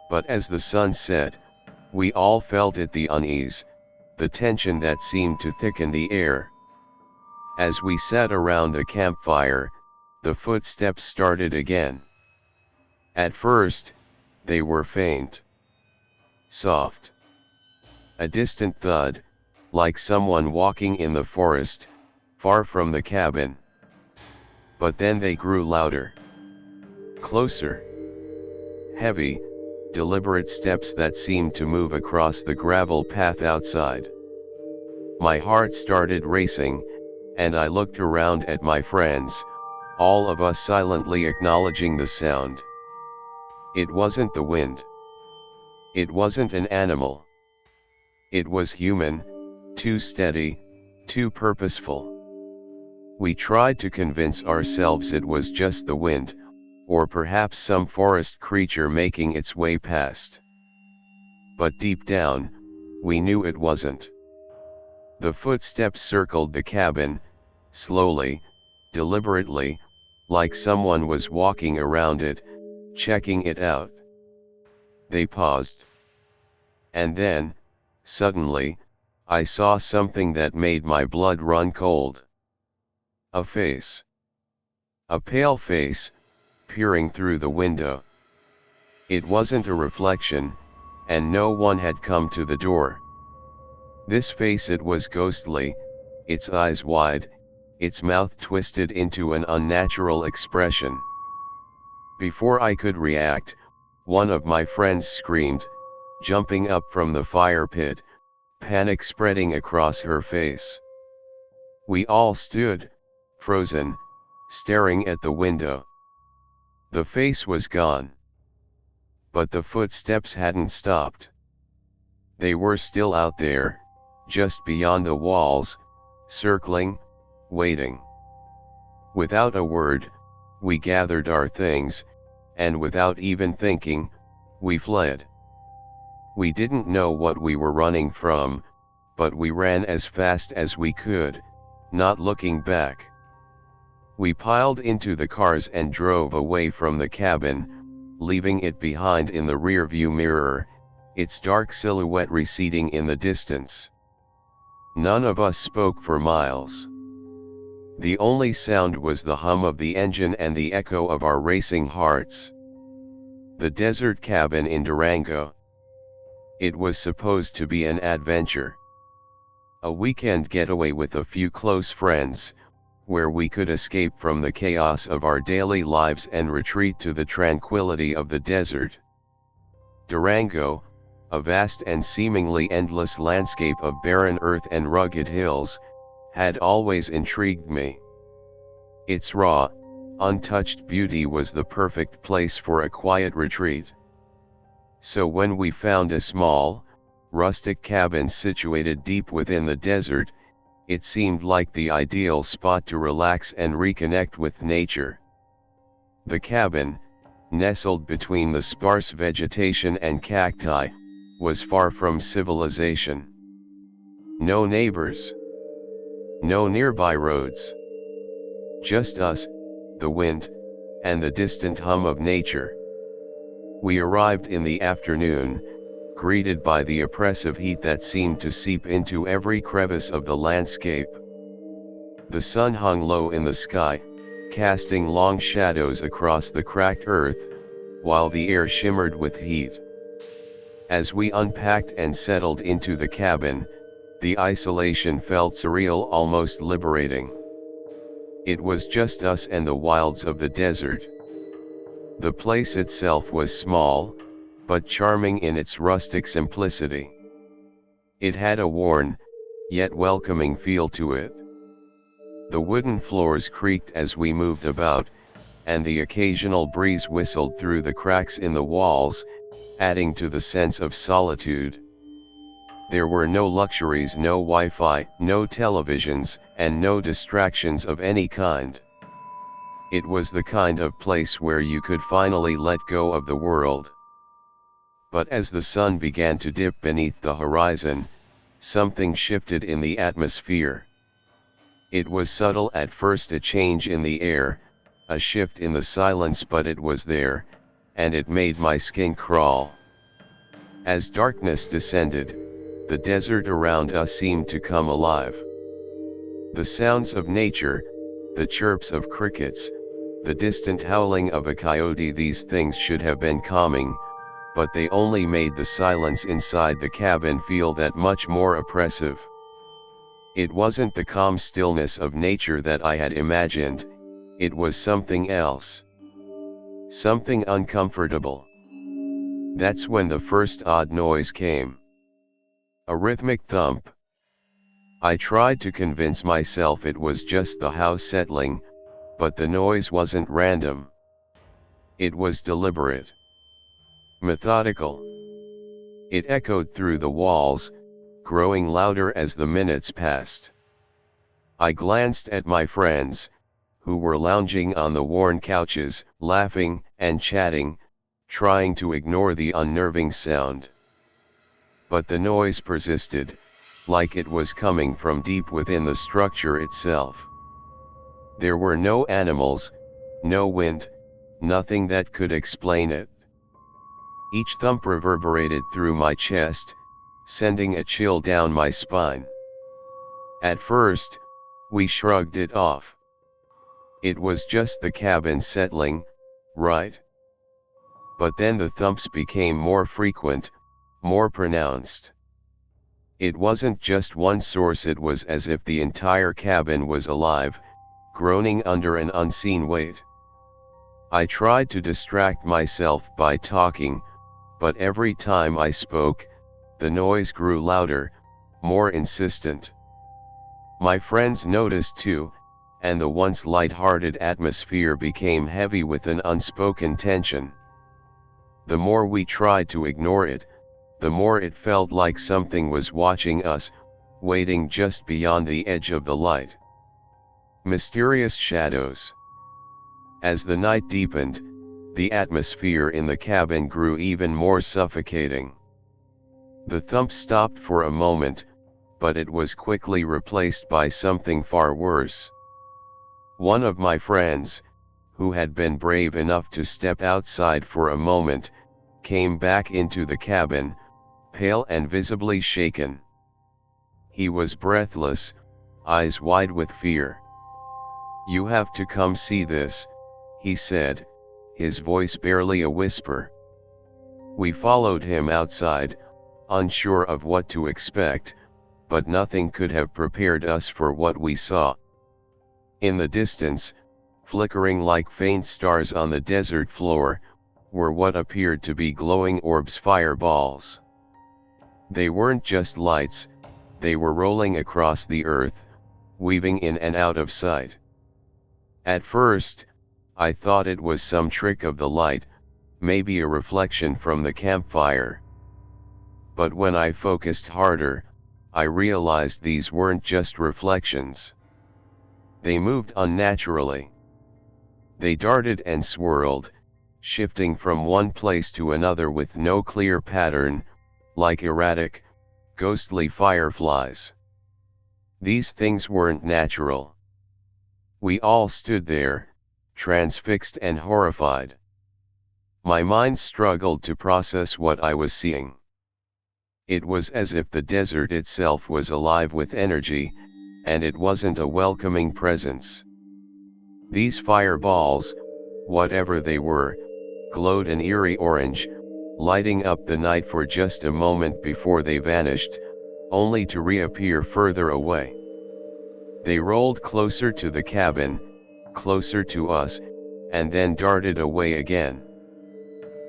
But as the sun set, we all felt it, the unease, the tension that seemed to thicken the air. As we sat around the campfire, the footsteps started again. At first, they were faint, soft. A distant thud, like someone walking in the forest, far from the cabin. But then they grew louder, closer. Heavy, deliberate steps that seemed to move across the gravel path outside. My heart started racing, and I looked around at my friends, all of us silently acknowledging the sound. It wasn't the wind. It wasn't an animal. It was human, too steady, too purposeful. We tried to convince ourselves it was just the wind, or perhaps some forest creature making its way past. But deep down, we knew it wasn't. The footsteps circled the cabin, slowly, deliberately, like someone was walking around it, checking it out. They paused. And then, suddenly, I saw something that made my blood run cold. A face. A pale face, peering through the window. It wasn't a reflection, and no one had come to the door. This face, it was ghostly, its eyes wide, its mouth twisted into an unnatural expression. Before I could react, one of my friends screamed, jumping up from the fire pit, panic spreading across her face. We all stood, frozen, staring at the window. The face was gone. But the footsteps hadn't stopped. They were still out there, just beyond the walls, circling, waiting. Without a word, we gathered our things, and without even thinking, we fled. We didn't know what we were running from, but we ran as fast as we could, not looking back. We piled into the cars and drove away from the cabin, leaving it behind in the rearview mirror, its dark silhouette receding in the distance. None of us spoke for miles. The only sound was the hum of the engine and the echo of our racing hearts. The desert cabin in Durango. It was supposed to be an adventure. A weekend getaway with a few close friends, where we could escape from the chaos of our daily lives and retreat to the tranquility of the desert. Durango, a vast and seemingly endless landscape of barren earth and rugged hills, had always intrigued me. Its raw, untouched beauty was the perfect place for a quiet retreat. So when we found a small, rustic cabin situated deep within the desert, it seemed like the ideal spot to relax and reconnect with nature. The cabin, nestled between the sparse vegetation and cacti, was far from civilization. No neighbors. No nearby roads. Just us, the wind, and the distant hum of nature. We arrived in the afternoon, greeted by the oppressive heat that seemed to seep into every crevice of the landscape. The sun hung low in the sky, casting long shadows across the cracked earth, while the air shimmered with heat. As we unpacked and settled into the cabin, the isolation felt surreal, almost liberating. It was just us and the wilds of the desert. The place itself was small, but charming in its rustic simplicity. It had a worn, yet welcoming feel to it. The wooden floors creaked as we moved about, and the occasional breeze whistled through the cracks in the walls, adding to the sense of solitude. There were no luxuries, no Wi-Fi, no televisions, and no distractions of any kind. It was the kind of place where you could finally let go of the world. But as the sun began to dip beneath the horizon, something shifted in the atmosphere. It was subtle at first, a change in the air, a shift in the silence, but it was there, and it made my skin crawl. As darkness descended, the desert around us seemed to come alive. The sounds of nature, the chirps of crickets, the distant howling of a coyote, these things should have been calming, but they only made the silence inside the cabin feel that much more oppressive. It wasn't the calm stillness of nature that I had imagined, it was something else. Something uncomfortable. That's when the first odd noise came. A rhythmic thump. I tried to convince myself it was just the house settling, but the noise wasn't random. It was deliberate. Methodical. It echoed through the walls, growing louder as the minutes passed. I glanced at my friends, who were lounging on the worn couches, laughing and chatting, trying to ignore the unnerving sound. But the noise persisted, like it was coming from deep within the structure itself. There were no animals, no wind, nothing that could explain it. Each thump reverberated through my chest, sending a chill down my spine. At first, we shrugged it off. It was just the cabin settling, right? But then the thumps became more frequent, more pronounced. It wasn't just one source, it was as if the entire cabin was alive, groaning under an unseen weight. I tried to distract myself by talking, but every time I spoke, the noise grew louder, more insistent. My friends noticed too, and the once light-hearted atmosphere became heavy with an unspoken tension. The more we tried to ignore it, the more it felt like something was watching us, waiting just beyond the edge of the light. Mysterious shadows. As the night deepened, the atmosphere in the cabin grew even more suffocating. The thump stopped for a moment, but it was quickly replaced by something far worse. One of my friends, who had been brave enough to step outside for a moment, came back into the cabin, pale and visibly shaken. He was breathless, eyes wide with fear. "You have to come see this," he said, his voice barely a whisper. We followed him outside, unsure of what to expect, but nothing could have prepared us for what we saw. In the distance, flickering like faint stars on the desert floor, were what appeared to be glowing orbs, fireballs. They weren't just lights, they were rolling across the earth, weaving in and out of sight. At first, I thought it was some trick of the light, maybe a reflection from the campfire. But when I focused harder, I realized these weren't just reflections. They moved unnaturally. They darted and swirled, shifting from one place to another with no clear pattern, like erratic, ghostly fireflies. These things weren't natural. We all stood there, transfixed and horrified. My mind struggled to process what I was seeing. It was as if the desert itself was alive with energy, and it wasn't a welcoming presence. These fireballs, whatever they were, glowed an eerie orange, lighting up the night for just a moment before they vanished, only to reappear further away. They rolled closer to the cabin, closer to us, and then darted away again.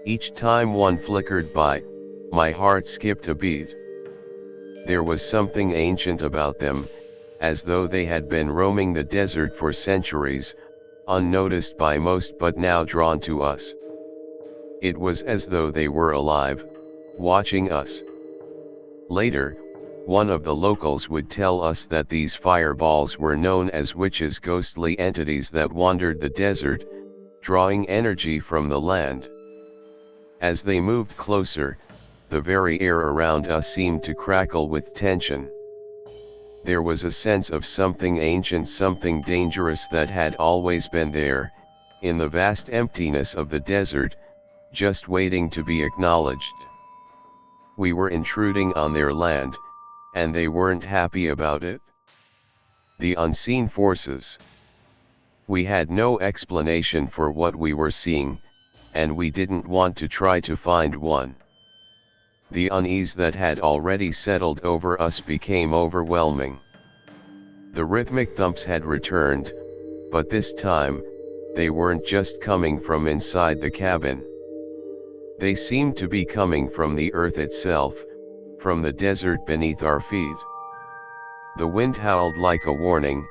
Each time one flickered by, my heart skipped a beat. There was something ancient about them, as though they had been roaming the desert for centuries, unnoticed by most but now drawn to us. It was as though they were alive, watching us. Later, one of the locals would tell us that these fireballs were known as witches, ghostly entities that wandered the desert, drawing energy from the land. As they moved closer, the very air around us seemed to crackle with tension. There was a sense of something ancient, something dangerous that had always been there, in the vast emptiness of the desert, just waiting to be acknowledged. We were intruding on their land, and they weren't happy about it. The unseen forces. We had no explanation for what we were seeing, and we didn't want to try to find one. The unease that had already settled over us became overwhelming. The rhythmic thumps had returned, but this time, they weren't just coming from inside the cabin. They seemed to be coming from the earth itself, from the desert beneath our feet. The wind howled like a warning,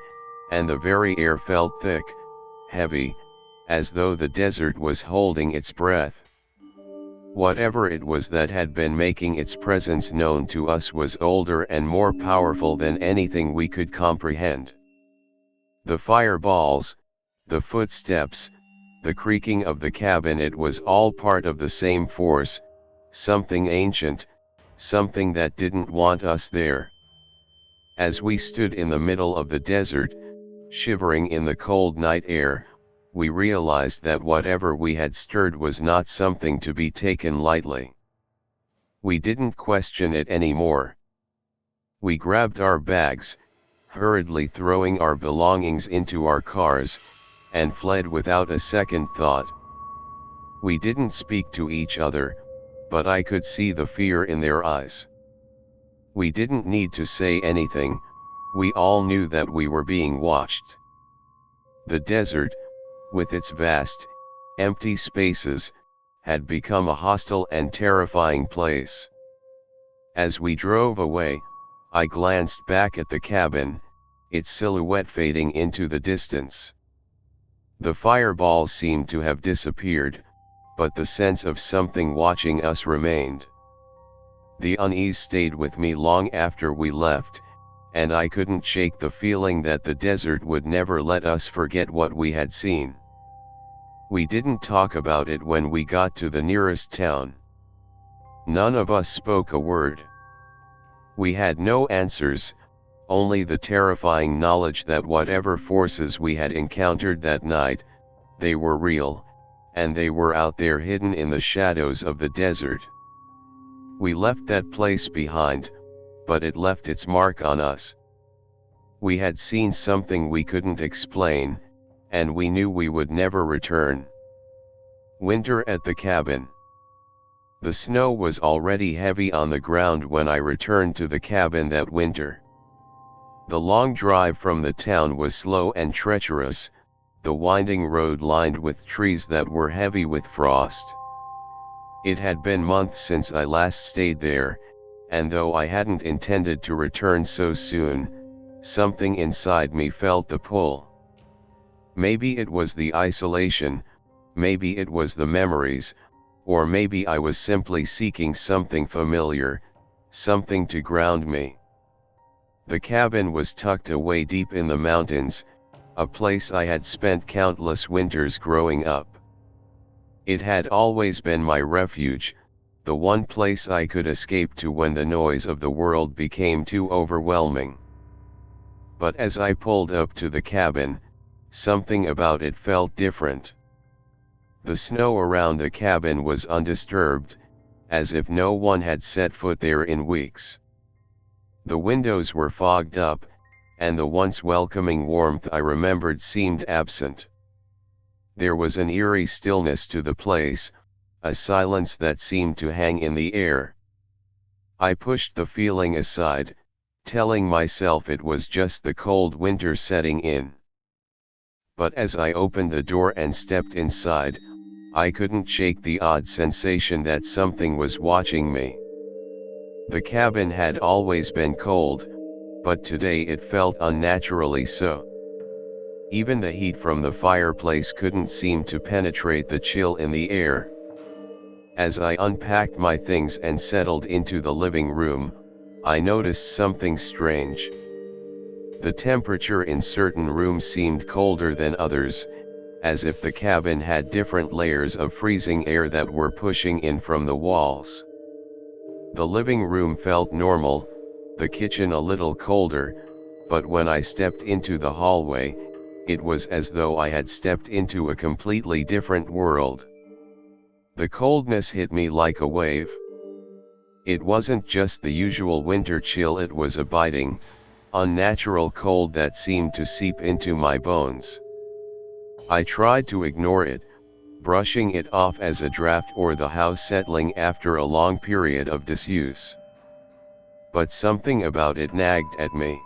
and the very air felt thick, heavy, as though the desert was holding its breath. Whatever it was that had been making its presence known to us was older and more powerful than anything we could comprehend. The fireballs, the footsteps, the creaking of the cabin, it was all part of the same force, something ancient, something that didn't want us there. As we stood in the middle of the desert, shivering in the cold night air, we realized that whatever we had stirred was not something to be taken lightly. We didn't question it anymore. We grabbed our bags, hurriedly throwing our belongings into our cars, and fled without a second thought. We didn't speak to each other, but I could see the fear in their eyes. We didn't need to say anything, we all knew that we were being watched. The desert, with its vast, empty spaces, had become a hostile and terrifying place. As we drove away, I glanced back at the cabin, its silhouette fading into the distance. The fireballs seemed to have disappeared, but the sense of something watching us remained. The unease stayed with me long after we left, and I couldn't shake the feeling that the desert would never let us forget what we had seen. We didn't talk about it when we got to the nearest town. None of us spoke a word. We had no answers, only the terrifying knowledge that whatever forces we had encountered that night, they were real, and they were out there hidden in the shadows of the desert. We left that place behind, but it left its mark on us. We had seen something we couldn't explain, and we knew we would never return. Winter at the cabin. The snow was already heavy on the ground when I returned to the cabin that winter. The long drive from the town was slow and treacherous, the winding road lined with trees that were heavy with frost. It had been months since I last stayed there, and though I hadn't intended to return so soon, something inside me felt the pull. Maybe it was the isolation, maybe it was the memories, or maybe I was simply seeking something familiar, something to ground me. The cabin was tucked away deep in the mountains, a place I had spent countless winters growing up. It had always been my refuge, the one place I could escape to when the noise of the world became too overwhelming. But as I pulled up to the cabin, something about it felt different. The snow around the cabin was undisturbed, as if no one had set foot there in weeks. The windows were fogged up, and the once welcoming warmth I remembered seemed absent. There was an eerie stillness to the place, a silence that seemed to hang in the air. I pushed the feeling aside, telling myself it was just the cold winter setting in. But as I opened the door and stepped inside, I couldn't shake the odd sensation that something was watching me. The cabin had always been cold, but today it felt unnaturally so. Even the heat from the fireplace couldn't seem to penetrate the chill in the air. As I unpacked my things and settled into the living room, I noticed something strange. The temperature in certain rooms seemed colder than others, as if the cabin had different layers of freezing air that were pushing in from the walls. The living room felt normal, the kitchen a little colder, but when I stepped into the hallway, it was as though I had stepped into a completely different world. The coldness hit me like a wave. It wasn't just the usual winter chill, it was a biting, unnatural cold that seemed to seep into my bones. I tried to ignore it, brushing it off as a draft or the house settling after a long period of disuse. But something about it nagged at me.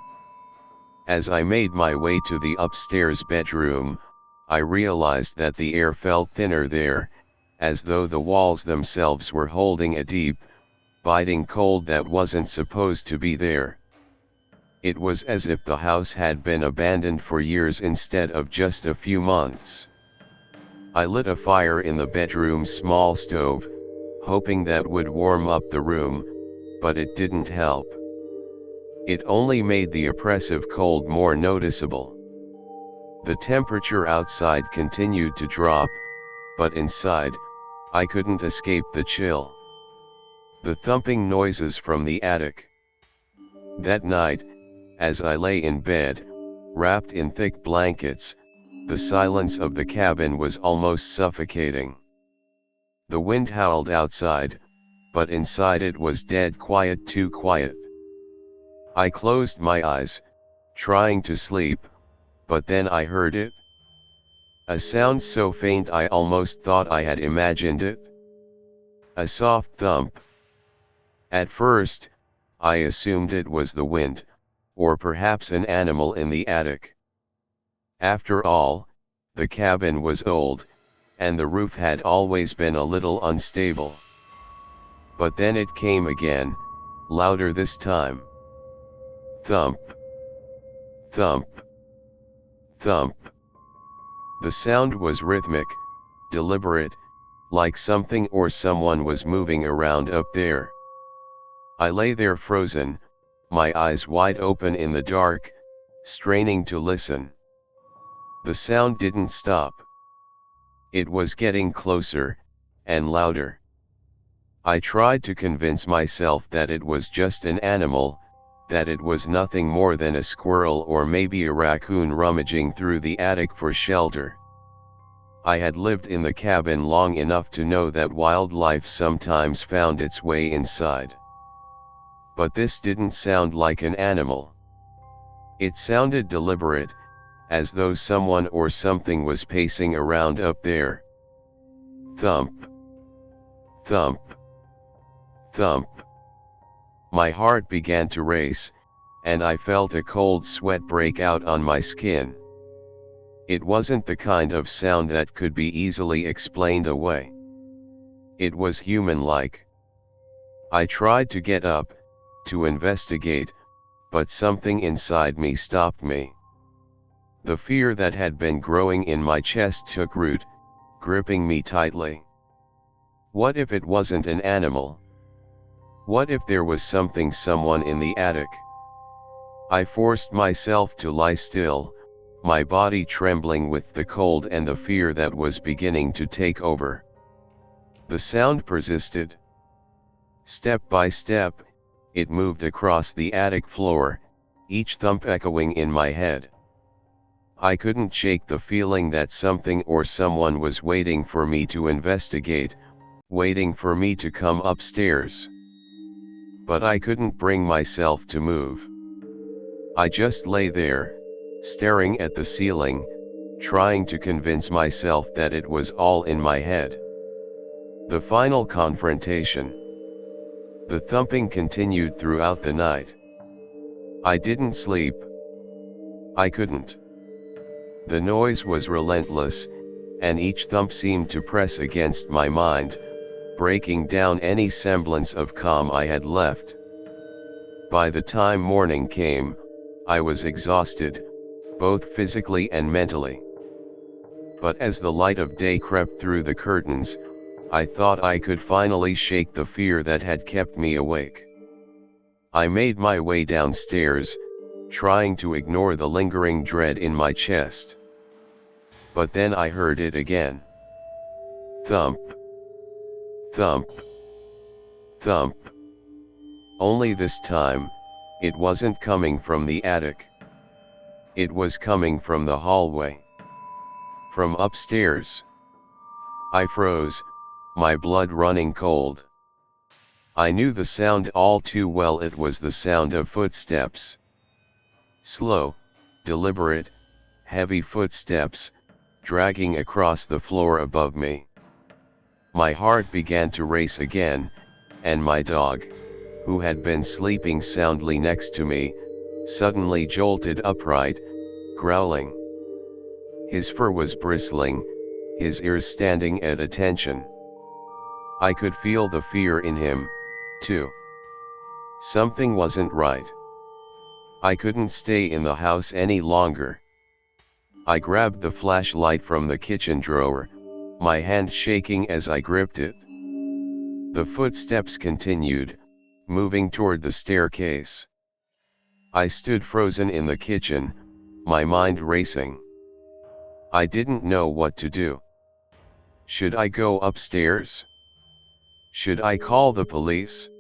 As I made my way to the upstairs bedroom, I realized that the air felt thinner there, as though the walls themselves were holding a deep, biting cold that wasn't supposed to be there. It was as if the house had been abandoned for years instead of just a few months. I lit a fire in the bedroom's small stove, hoping that would warm up the room, but it didn't help. It only made the oppressive cold more noticeable. The temperature outside continued to drop, but inside, I couldn't escape the chill. The thumping noises from the attic. That night, as I lay in bed, wrapped in thick blankets, the silence of the cabin was almost suffocating. The wind howled outside, but inside it was dead quiet, too quiet. I closed my eyes, trying to sleep, but then I heard it. A sound so faint I almost thought I had imagined it. A soft thump. At first, I assumed it was the wind, or perhaps an animal in the attic. After all, the cabin was old, and the roof had always been a little unstable. But then it came again, louder this time. Thump. Thump. Thump. The sound was rhythmic, deliberate, like something or someone was moving around up there. I lay there frozen, my eyes wide open in the dark, straining to listen. The sound didn't stop. It was getting closer, and louder. I tried to convince myself that it was just an animal, that it was nothing more than a squirrel or maybe a raccoon rummaging through the attic for shelter. I had lived in the cabin long enough to know that wildlife sometimes found its way inside. But this didn't sound like an animal. It sounded deliberate, as though someone or something was pacing around up there. Thump. Thump. Thump. My heart began to race, and I felt a cold sweat break out on my skin. It wasn't the kind of sound that could be easily explained away. It was human-like. I tried to get up, to investigate, but something inside me stopped me. The fear that had been growing in my chest took root, gripping me tightly. What if it wasn't an animal? What if there was someone in the attic? I forced myself to lie still, my body trembling with the cold and the fear that was beginning to take over. The sound persisted. Step by step, it moved across the attic floor, each thump echoing in my head. I couldn't shake the feeling that something or someone was waiting for me to investigate, waiting for me to come upstairs. But I couldn't bring myself to move. I just lay there, staring at the ceiling, trying to convince myself that it was all in my head. The final confrontation. The thumping continued throughout the night. I didn't sleep. I couldn't. The noise was relentless, and each thump seemed to press against my mind, breaking down any semblance of calm I had left. By the time morning came, I was exhausted, both physically and mentally. But as the light of day crept through the curtains, I thought I could finally shake the fear that had kept me awake. I made my way downstairs, trying to ignore the lingering dread in my chest. But then I heard it again. Thump. Thump. Thump. Only this time, it wasn't coming from the attic. It was coming from the hallway. From upstairs. I froze, my blood running cold. I knew the sound all too well. It was the sound of footsteps. Slow, deliberate, heavy footsteps, dragging across the floor above me. My heart began to race again, and my dog, who had been sleeping soundly next to me, suddenly jolted upright, growling. His fur was bristling, his ears standing at attention. I could feel the fear in him, too. Something wasn't right. I couldn't stay in the house any longer. I grabbed the flashlight from the kitchen drawer, my hand shaking as I gripped it. The footsteps continued, moving toward the staircase. I stood frozen in the kitchen, my mind racing. I didn't know what to do. Should I go upstairs? Should I call the police?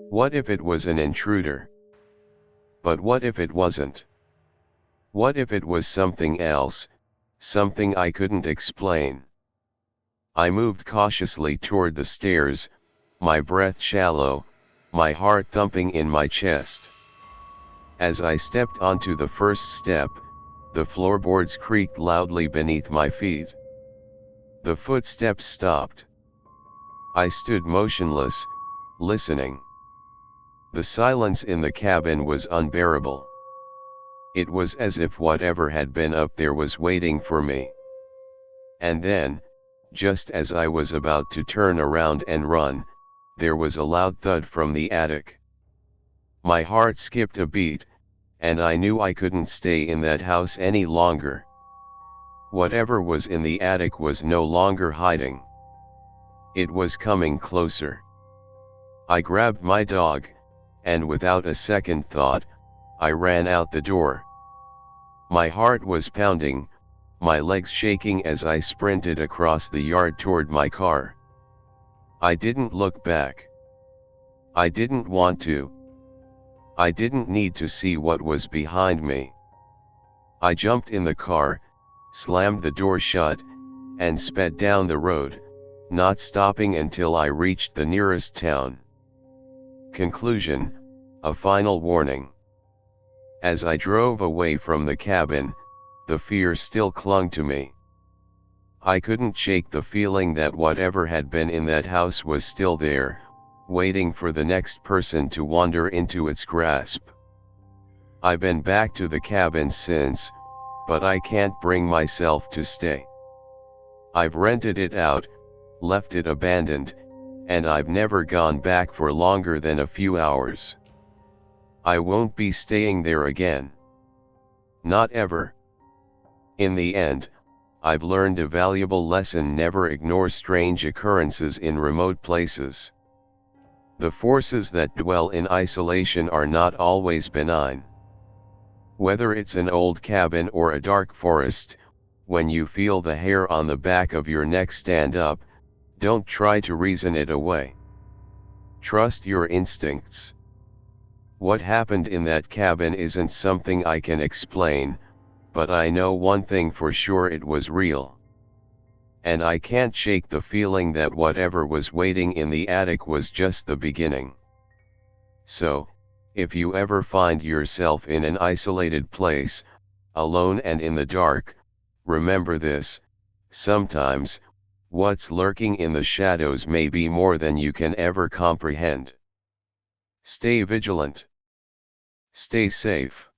What if it was an intruder? But what if it wasn't? What if it was something else, something I couldn't explain? I moved cautiously toward the stairs, my breath shallow, my heart thumping in my chest. As I stepped onto the first step, the floorboards creaked loudly beneath my feet. The footsteps stopped. I stood motionless, listening. The silence in the cabin was unbearable. It was as if whatever had been up there was waiting for me. And then, just as I was about to turn around and run, there was a loud thud from the attic. My heart skipped a beat, and I knew I couldn't stay in that house any longer. Whatever was in the attic was no longer hiding. It was coming closer. I grabbed my dog, and without a second thought, I ran out the door. My heart was pounding, my legs shaking as I sprinted across the yard toward my car. I didn't look back. I didn't want to. I didn't need to see what was behind me. I jumped in the car, slammed the door shut, and sped down the road, not stopping until I reached the nearest town. Conclusion, a final warning. As I drove away from the cabin, the fear still clung to me. I couldn't shake the feeling that whatever had been in that house was still there, waiting for the next person to wander into its grasp. I've been back to the cabin since, but I can't bring myself to stay. I've rented it out, left it abandoned, and I've never gone back for longer than a few hours. I won't be staying there again. Not ever. In the end, I've learned a valuable lesson: never ignore strange occurrences in remote places. The forces that dwell in isolation are not always benign. Whether it's an old cabin or a dark forest, when you feel the hair on the back of your neck stand up, don't try to reason it away. Trust your instincts. What happened in that cabin isn't something I can explain, but I know one thing for sure: it was real. And I can't shake the feeling that whatever was waiting in the attic was just the beginning. So, if you ever find yourself in an isolated place, alone and in the dark, remember this: sometimes, what's lurking in the shadows may be more than you can ever comprehend. Stay vigilant. Stay safe.